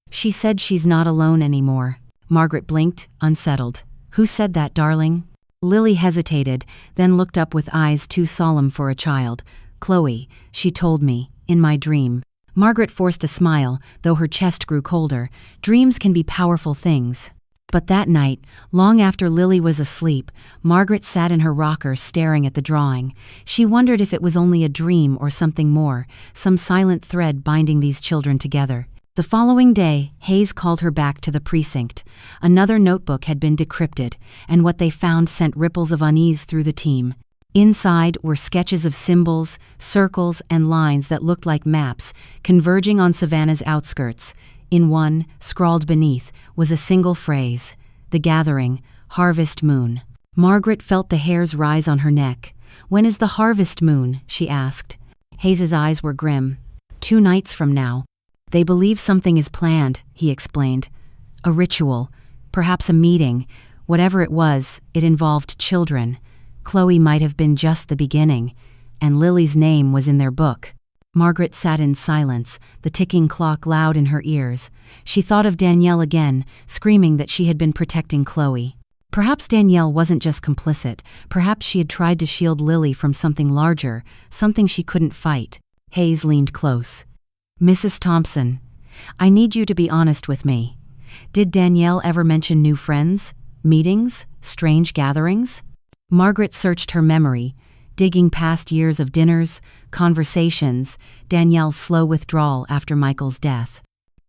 She said she's not alone anymore." Margaret blinked, unsettled. "Who said that, darling?" Lily hesitated, then looked up with eyes too solemn for a child. "Chloe, she told me, in my dream." Margaret forced a smile, though her chest grew colder. Dreams can be powerful things. But that night, long after Lily was asleep, Margaret sat in her rocker staring at the drawing. She wondered if it was only a dream or something more, some silent thread binding these children together. The following day, Hayes called her back to the precinct. Another notebook had been decrypted, and what they found sent ripples of unease through the team. Inside were sketches of symbols, circles, and lines that looked like maps, converging on Savannah's outskirts. In one, scrawled beneath, was a single phrase: "The Gathering, Harvest Moon." Margaret felt the hairs rise on her neck. "When is the harvest moon?" she asked. Hayes's eyes were grim. "2 nights from now." "They believe something is planned," he explained. "A ritual, perhaps a meeting. Whatever it was, it involved children. Chloe might have been just the beginning, and Lily's name was in their book." Margaret sat in silence, the ticking clock loud in her ears. She thought of Danielle again, screaming that she had been protecting Chloe. Perhaps Danielle wasn't just complicit. Perhaps she had tried to shield Lily from something larger, something she couldn't fight. Hayes leaned close. "Mrs. Thompson, I need you to be honest with me. Did Danielle ever mention new friends, meetings, strange gatherings?" Margaret searched her memory, digging past years of dinners, conversations, Danielle's slow withdrawal after Michael's death.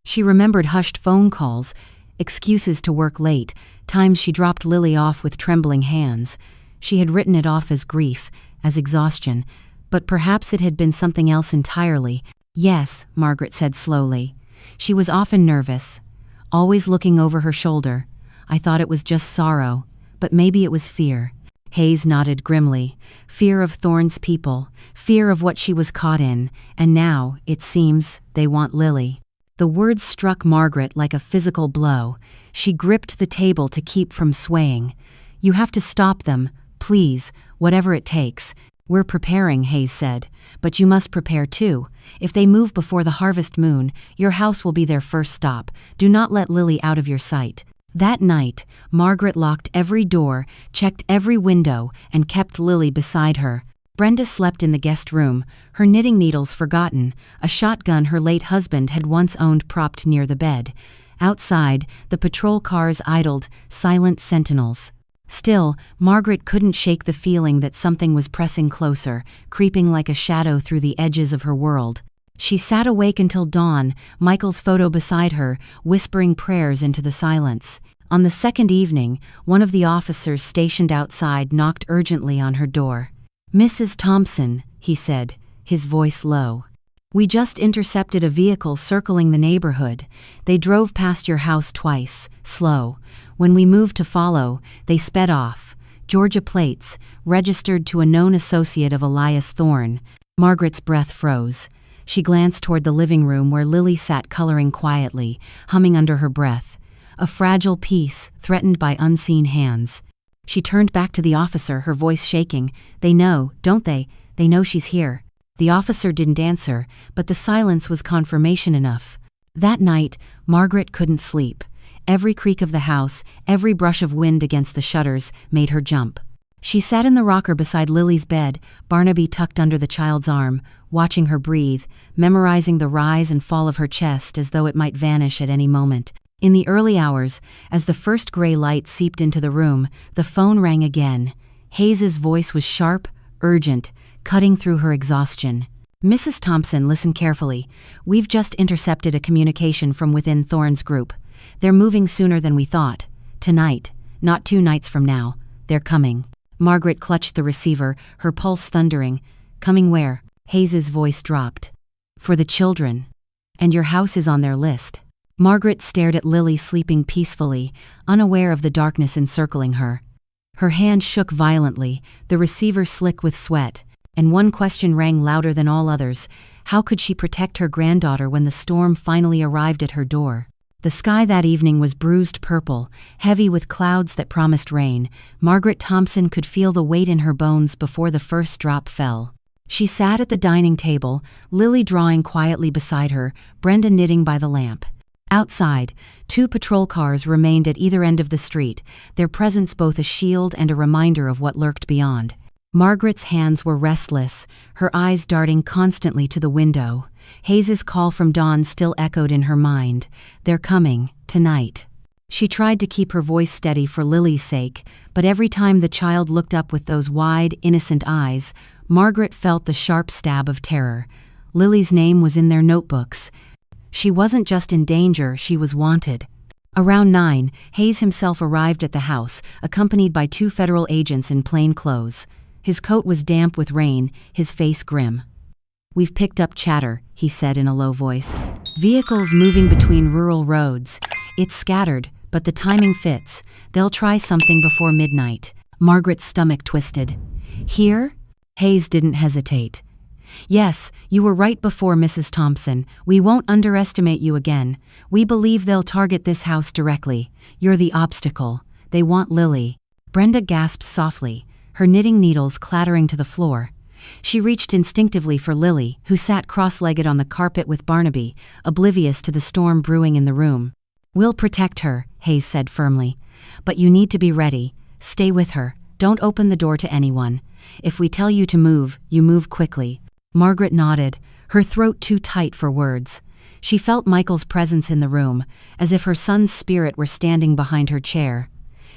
She remembered hushed phone calls, excuses to work late, times she dropped Lily off with trembling hands. She had written it off as grief, as exhaustion, but perhaps it had been something else entirely. "Yes," Margaret said slowly. She was often nervous, always looking over her shoulder. "I thought it was just sorrow, but maybe it was fear." Hayes nodded grimly. Fear of Thorne's people, fear of what she was caught in, and now, it seems, they want Lily. The words struck Margaret like a physical blow. She gripped the table to keep from swaying. "You have to stop them, please, whatever it takes." "We're preparing," Hayes said, "but you must prepare too. If they move before the harvest moon, your house will be their first stop. Do not let Lily out of your sight." That night, Margaret locked every door, checked every window, and kept Lily beside her. Brenda slept in the guest room, her knitting needles forgotten, a shotgun her late husband had once owned propped near the bed. Outside, the patrol cars idled, silent sentinels. Still, Margaret couldn't shake the feeling that something was pressing closer, creeping like a shadow through the edges of her world. She sat awake until dawn, Michael's photo beside her, whispering prayers into the silence. On the second evening, one of the officers stationed outside knocked urgently on her door. "Mrs. Thompson," he said, his voice low. "We just intercepted a vehicle circling the neighborhood. They drove past your house twice, slow. When we moved to follow, they sped off. Georgia plates, registered to a known associate of Elias Thorne." Margaret's breath froze. She glanced toward the living room where Lily sat coloring quietly, humming under her breath. A fragile piece, threatened by unseen hands. She turned back to the officer, her voice shaking. "They know, don't they? They know she's here." The officer didn't answer, but the silence was confirmation enough. That night, Margaret couldn't sleep. Every creak of the house, every brush of wind against the shutters, made her jump. She sat in the rocker beside Lily's bed, Barnaby tucked under the child's arm, watching her breathe, memorizing the rise and fall of her chest as though it might vanish at any moment. In the early hours, as the first gray light seeped into the room, the phone rang again. Hayes's voice was sharp, urgent, cutting through her exhaustion. "Mrs. Thompson, listen carefully. We've just intercepted a communication from within Thorne's group. They're moving sooner than we thought. Tonight, not 2 nights from now. They're coming." Margaret clutched the receiver, her pulse thundering. "Coming where?" Hayes's voice dropped. "For the children. And your house is on their list." Margaret stared at Lily sleeping peacefully, unaware of the darkness encircling her. Her hand shook violently, the receiver slick with sweat, and one question rang louder than all others. How could she protect her granddaughter when the storm finally arrived at her door? The sky that evening was bruised purple, heavy with clouds that promised rain. Margaret Thompson could feel the weight in her bones before the first drop fell. She sat at the dining table, Lily drawing quietly beside her, Brenda knitting by the lamp. Outside, 2 patrol cars remained at either end of the street, their presence both a shield and a reminder of what lurked beyond. Margaret's hands were restless, her eyes darting constantly to the window. Hayes's call from dawn still echoed in her mind. "They're coming, tonight." She tried to keep her voice steady for Lily's sake, but every time the child looked up with those wide, innocent eyes, Margaret felt the sharp stab of terror. Lily's name was in their notebooks. She wasn't just in danger, she was wanted. Around 9, Hayes himself arrived at the house, accompanied by 2 federal agents in plain clothes. His coat was damp with rain, his face grim. "We've picked up chatter," he said in a low voice. "Vehicles moving between rural roads. It's scattered, but the timing fits. They'll try something before midnight." Margaret's stomach twisted. "Here?" Hayes didn't hesitate. "Yes, you were right before, Mrs. Thompson. We won't underestimate you again. We believe they'll target this house directly. You're the obstacle. They want Lily." Brenda gasped softly, her knitting needles clattering to the floor. She reached instinctively for Lily, who sat cross-legged on the carpet with Barnaby, oblivious to the storm brewing in the room. "We'll protect her," Hayes said firmly. "But you need to be ready. Stay with her. Don't open the door to anyone. If we tell you to move, you move quickly." Margaret nodded, her throat too tight for words. She felt Michael's presence in the room, as if her son's spirit were standing behind her chair.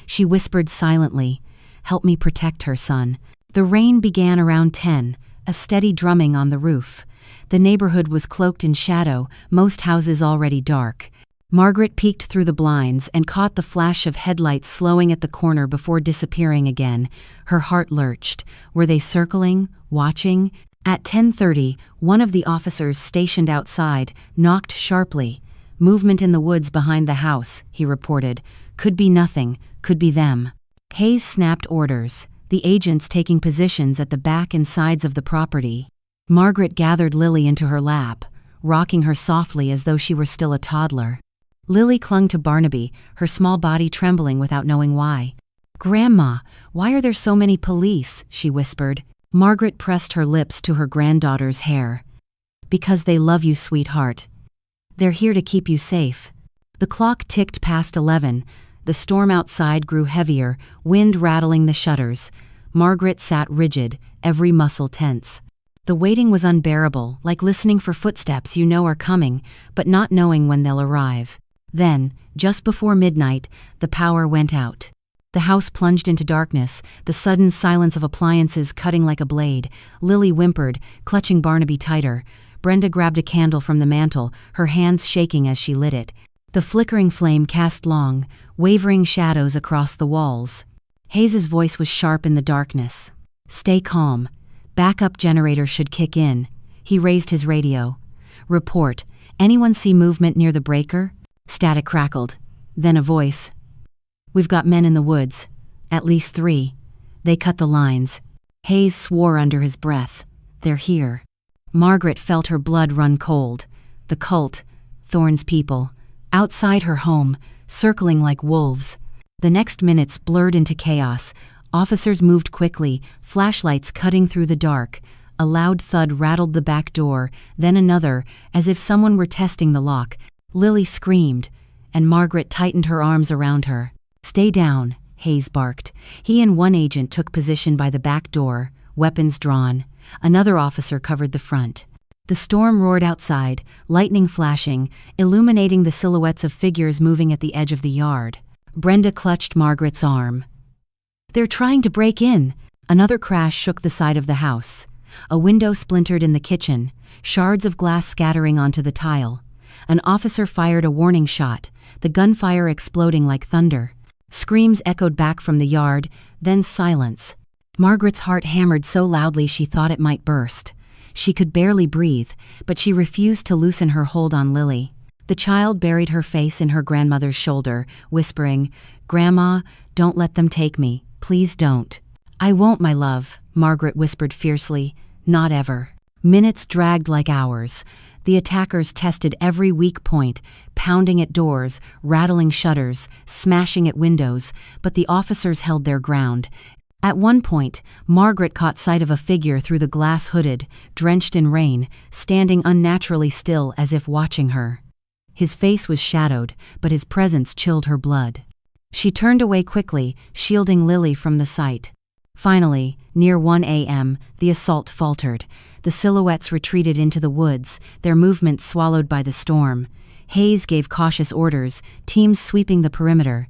She whispered silently, "Help me protect her, son." The rain began around 10, a steady drumming on the roof. The neighborhood was cloaked in shadow, most houses already dark. Margaret peeked through the blinds and caught the flash of headlights slowing at the corner before disappearing again. Her heart lurched. Were they circling, watching? At 10:30, one of the officers stationed outside knocked sharply. "Movement in the woods behind the house," he reported. "Could be nothing, could be them." Hayes snapped orders, the agents taking positions at the back and sides of the property. Margaret gathered Lily into her lap, rocking her softly as though she were still a toddler. Lily clung to Barnaby, her small body trembling without knowing why. "Grandma, why are there so many police?" she whispered. Margaret pressed her lips to her granddaughter's hair. "Because they love you, sweetheart. They're here to keep you safe." The clock ticked past 11. The storm outside grew heavier, wind rattling the shutters. Margaret sat rigid, every muscle tense. The waiting was unbearable, like listening for footsteps you know are coming, but not knowing when they'll arrive. Then, just before midnight, the power went out. The house plunged into darkness, the sudden silence of appliances cutting like a blade. Lily whimpered, clutching Barnaby tighter. Brenda grabbed a candle from the mantel, her hands shaking as she lit it. The flickering flame cast long, wavering shadows across the walls. Hayes's voice was sharp in the darkness. "Stay calm. Backup generator should kick in." He raised his radio. "Report. Anyone see movement near the breaker?" Static crackled. Then a voice. "We've got men in the woods. At least 3. They cut the lines." Hayes swore under his breath. "They're here." Margaret felt her blood run cold. The cult, Thorne's people, outside her home, circling like wolves. The next minutes blurred into chaos. Officers moved quickly, flashlights cutting through the dark. A loud thud rattled the back door, then another, as if someone were testing the lock. Lily screamed, and Margaret tightened her arms around her. "Stay down," Hayes barked. He and one agent took position by the back door, weapons drawn. Another officer covered the front. The storm roared outside, lightning flashing, illuminating the silhouettes of figures moving at the edge of the yard. Brenda clutched Margaret's arm. "They're trying to break in." Another crash shook the side of the house. A window splintered in the kitchen, shards of glass scattering onto the tile. An officer fired a warning shot, the gunfire exploding like thunder. Screams echoed back from the yard, then silence. Margaret's heart hammered so loudly she thought it might burst. She could barely breathe, but she refused to loosen her hold on Lily. The child buried her face in her grandmother's shoulder, whispering, "Grandma, don't let them take me. Please don't." "I won't, my love," Margaret whispered fiercely. "Not ever." Minutes dragged like hours. The attackers tested every weak point, pounding at doors, rattling shutters, smashing at windows, but the officers held their ground. At one point, Margaret caught sight of a figure through the glass hooded, drenched in rain, standing unnaturally still as if watching her. His face was shadowed, but his presence chilled her blood. She turned away quickly, shielding Lily from the sight. Finally, near 1 a.m., the assault faltered. The silhouettes retreated into the woods, their movements swallowed by the storm. Hayes gave cautious orders, teams sweeping the perimeter.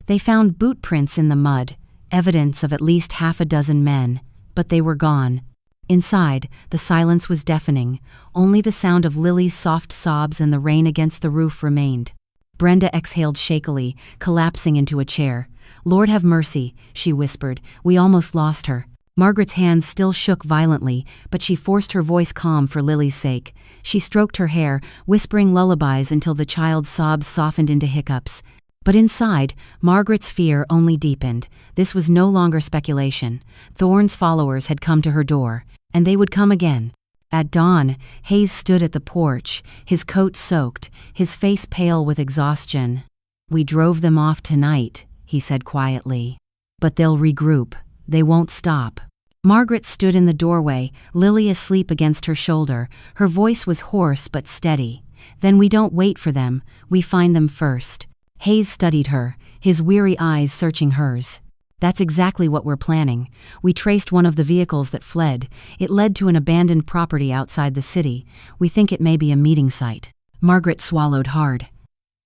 They found boot prints in the mud, evidence of at least half a dozen men, but they were gone. Inside, the silence was deafening. Only the sound of Lily's soft sobs and the rain against the roof remained. Brenda exhaled shakily, collapsing into a chair. "Lord have mercy," she whispered. "We almost lost her." Margaret's hands still shook violently, but she forced her voice calm for Lily's sake. She stroked her hair, whispering lullabies until the child's sobs softened into hiccups. But inside, Margaret's fear only deepened. This was no longer speculation. Thorne's followers had come to her door, and they would come again. At dawn, Hayes stood at the porch, his coat soaked, his face pale with exhaustion. "We drove them off tonight," he said quietly. "But they'll regroup. They won't stop." Margaret stood in the doorway, Lily asleep against her shoulder. Her voice was hoarse but steady. "Then we don't wait for them, we find them first." Hayes studied her, his weary eyes searching hers. "That's exactly what we're planning. We traced one of the vehicles that fled. It led to an abandoned property outside the city. We think it may be a meeting site." Margaret swallowed hard.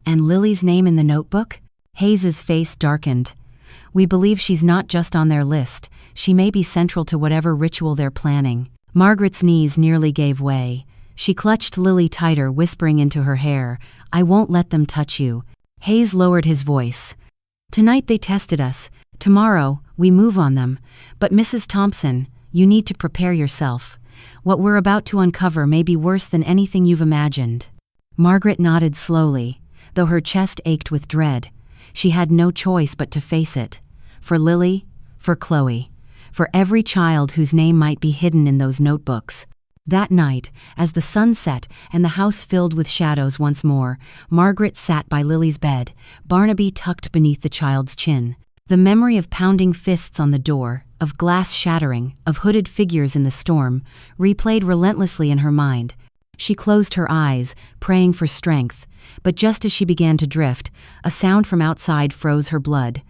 "And Lily's name in the notebook?" Hayes's face darkened. "We believe she's not just on their list. She may be central to whatever ritual they're planning." Margaret's knees nearly gave way. She clutched Lily tighter, whispering into her hair, "I won't let them touch you." Hayes lowered his voice. "Tonight they tested us. Tomorrow, we move on them. But Mrs. Thompson, you need to prepare yourself. What we're about to uncover may be worse than anything you've imagined." Margaret nodded slowly, though her chest ached with dread. She had no choice but to face it. For Lily, for Chloe, for every child whose name might be hidden in those notebooks. That night, as the sun set and the house filled with shadows once more, Margaret sat by Lily's bed, Barnaby tucked beneath the child's chin. The memory of pounding fists on the door, of glass shattering, of hooded figures in the storm, replayed relentlessly in her mind. She closed her eyes, praying for strength, but just as she began to drift, a sound from outside froze her blood.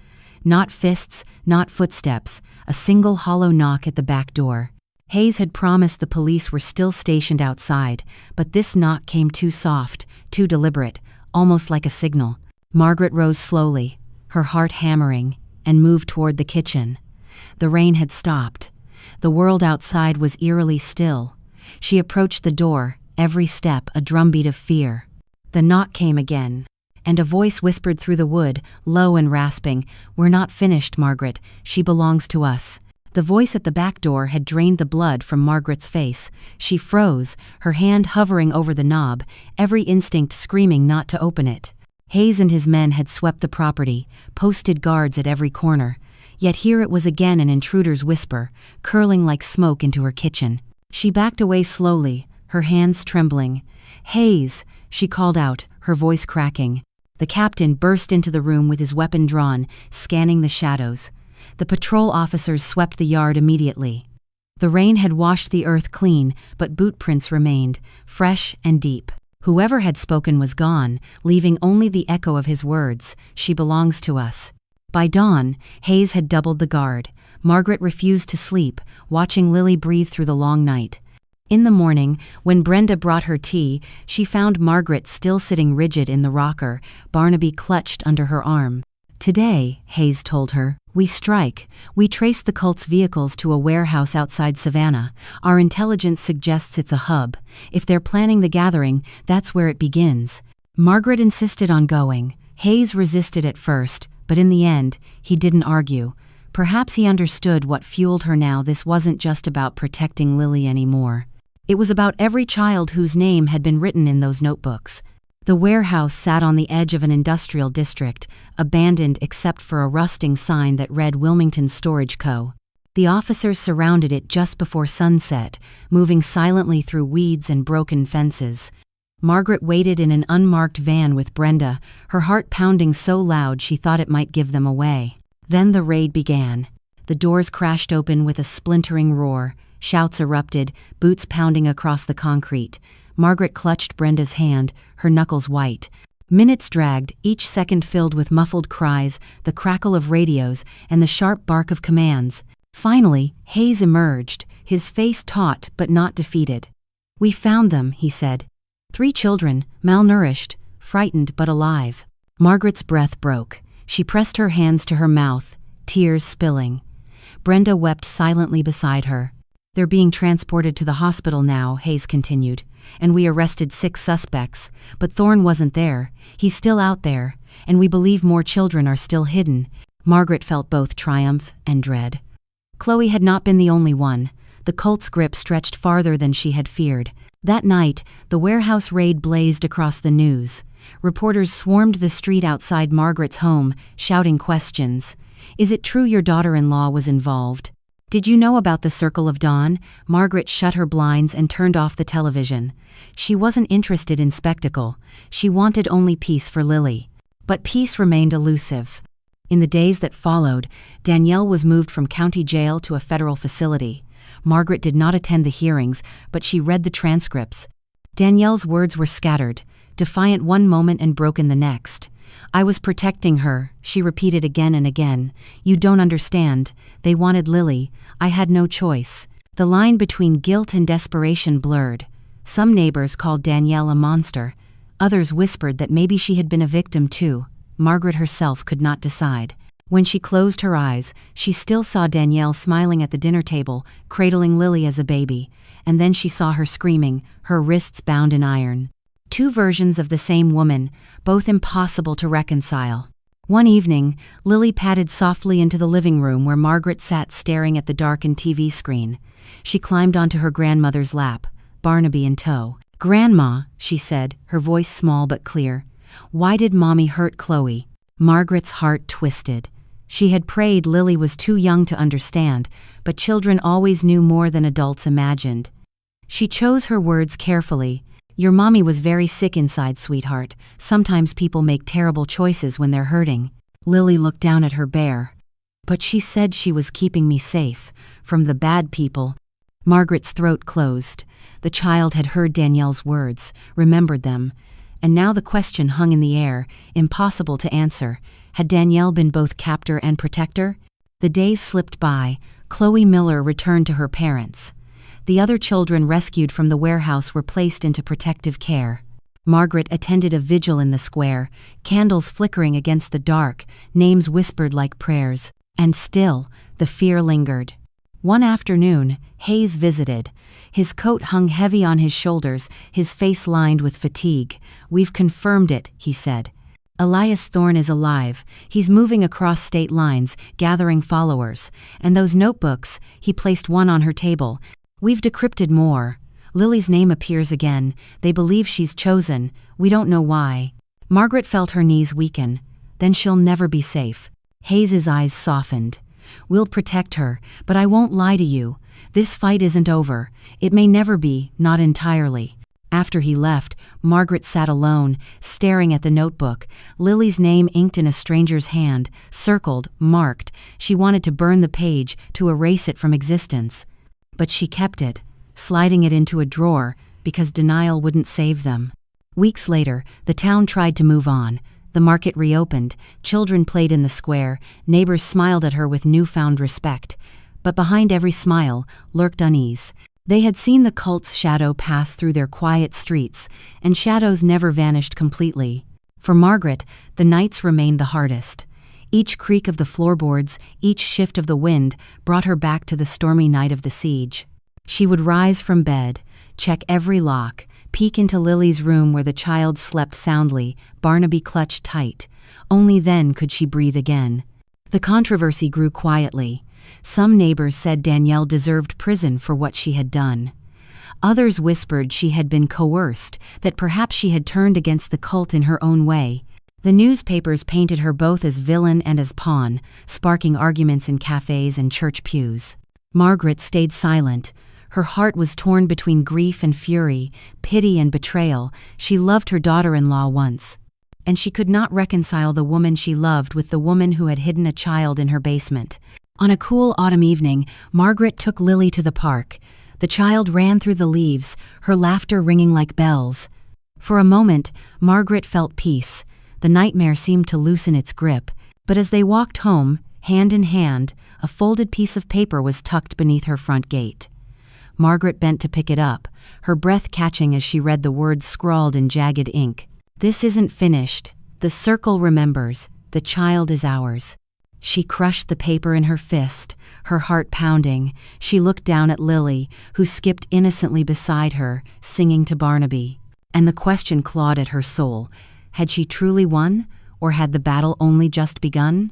Not fists, not footsteps, a single hollow knock at the back door. Hayes had promised the police were still stationed outside, but this knock came too soft, too deliberate, almost like a signal. Margaret rose slowly, her heart hammering, and moved toward the kitchen. The rain had stopped. The world outside was eerily still. She approached the door, every step a drumbeat of fear. The knock came again, and a voice whispered through the wood, low and rasping, "We're not finished, Margaret. She belongs to us." The voice at the back door had drained the blood from Margaret's face. She froze, her hand hovering over the knob, every instinct screaming not to open it. Hayes and his men had swept the property, posted guards at every corner. Yet here it was again, an intruder's whisper, curling like smoke into her kitchen. She backed away slowly, her hands trembling. "Hayes," she called out, her voice cracking. The captain burst into the room with his weapon drawn, scanning the shadows. The patrol officers swept the yard immediately. The rain had washed the earth clean, but boot prints remained, fresh and deep. Whoever had spoken was gone, leaving only the echo of his words, "She belongs to us." By dawn, Hayes had doubled the guard. Margaret refused to sleep, watching Lily breathe through the long night. In the morning, when Brenda brought her tea, she found Margaret still sitting rigid in the rocker, Barnaby clutched under her arm. "Today," Hayes told her, "we strike. We trace the cult's vehicles to a warehouse outside Savannah. Our intelligence suggests it's a hub. If they're planning the gathering, that's where it begins." Margaret insisted on going. Hayes resisted at first, but in the end, he didn't argue. Perhaps he understood what fueled her now. This wasn't just about protecting Lily anymore. It was about every child whose name had been written in those notebooks. The warehouse sat on the edge of an industrial district, abandoned except for a rusting sign that read Wilmington Storage Co. The officers surrounded it just before sunset, moving silently through weeds and broken fences. Margaret waited in an unmarked van with Brenda, her heart pounding so loud she thought it might give them away. Then the raid began. The doors crashed open with a splintering roar. Shouts erupted, boots pounding across the concrete. Margaret clutched Brenda's hand, her knuckles white. Minutes dragged, each second filled with muffled cries, the crackle of radios, and the sharp bark of commands. Finally, Hayes emerged, his face taut but not defeated. "We found them," he said. 3 children, malnourished, frightened but alive. Margaret's breath broke. She pressed her hands to her mouth, tears spilling. Brenda wept silently beside her. "They're being transported to the hospital now," Hayes continued, "and we arrested 6 suspects, but Thorne wasn't there. He's still out there, and we believe more children are still hidden." Margaret felt both triumph and dread. Chloe had not been the only one. The cult's grip stretched farther than she had feared. That night, the warehouse raid blazed across the news. Reporters swarmed the street outside Margaret's home, shouting questions. "Is it true your daughter-in-law was involved? Did you know about the Circle of Dawn?" Margaret shut her blinds and turned off the television. She wasn't interested in spectacle. She wanted only peace for Lily. But peace remained elusive. In the days that followed, Danielle was moved from county jail to a federal facility. Margaret did not attend the hearings, but she read the transcripts. Danielle's words were scattered, defiant one moment and broken the next. "I was protecting her," she repeated again and again. "You don't understand. They wanted Lily. I had no choice." The line between guilt and desperation blurred. Some neighbors called Danielle a monster. Others whispered that maybe she had been a victim too. Margaret herself could not decide. When she closed her eyes, she still saw Danielle smiling at the dinner table, cradling Lily as a baby, and then she saw her screaming, her wrists bound in iron. 2 versions of the same woman, both impossible to reconcile. One evening, Lily padded softly into the living room where Margaret sat staring at the darkened TV screen. She climbed onto her grandmother's lap, Barnaby in tow. "Grandma," she said, her voice small but clear, "why did Mommy hurt Chloe?" Margaret's heart twisted. She had prayed Lily was too young to understand, but children always knew more than adults imagined. She chose her words carefully. "Your mommy was very sick inside, sweetheart. Sometimes people make terrible choices when they're hurting." Lily looked down at her bear. "But she said she was keeping me safe from the bad people." Margaret's throat closed. The child had heard Danielle's words, remembered them. And now the question hung in the air, impossible to answer. Had Danielle been both captor and protector? The days slipped by. Chloe Miller returned to her parents. The other children rescued from the warehouse were placed into protective care. Margaret attended a vigil in the square, candles flickering against the dark, names whispered like prayers. And still, the fear lingered. One afternoon, Hayes visited. His coat hung heavy on his shoulders, his face lined with fatigue. "We've confirmed it," he said. "Elias Thorne is alive. He's moving across state lines, gathering followers. And those notebooks," he placed one on her table. "We've decrypted more. Lily's name appears again. They believe she's chosen. We don't know why." Margaret felt her knees weaken. "Then she'll never be safe." Hayes's eyes softened. "We'll protect her, but I won't lie to you. This fight isn't over. It may never be, not entirely." After he left, Margaret sat alone, staring at the notebook, Lily's name inked in a stranger's hand, circled, marked. She wanted to burn the page, to erase it from existence. But she kept it, sliding it into a drawer, because denial wouldn't save them. Weeks later, the town tried to move on. The market reopened, children played in the square, neighbors smiled at her with newfound respect. But behind every smile lurked unease. They had seen the cult's shadow pass through their quiet streets, and shadows never vanished completely. For Margaret, the nights remained the hardest. Each creak of the floorboards, each shift of the wind, brought her back to the stormy night of the siege. She would rise from bed, check every lock, peek into Lily's room where the child slept soundly, Barnaby clutched tight. Only then could she breathe again. The controversy grew quietly. Some neighbors said Danielle deserved prison for what she had done. Others whispered she had been coerced, that perhaps she had turned against the cult in her own way. The newspapers painted her both as villain and as pawn, sparking arguments in cafes and church pews. Margaret stayed silent. Her heart was torn between grief and fury, pity and betrayal. She loved her daughter-in-law once, and she could not reconcile the woman she loved with the woman who had hidden a child in her basement. On a cool autumn evening, Margaret took Lily to the park. The child ran through the leaves, her laughter ringing like bells. For a moment, Margaret felt peace. The nightmare seemed to loosen its grip. But as they walked home, hand in hand, a folded piece of paper was tucked beneath her front gate. Margaret bent to pick it up, her breath catching as she read the words scrawled in jagged ink. This isn't finished. The circle remembers. The child is ours. She crushed the paper in her fist, her heart pounding. She looked down at Lily, who skipped innocently beside her, singing to Barnaby. And the question clawed at her soul. Had she truly won, or had the battle only just begun?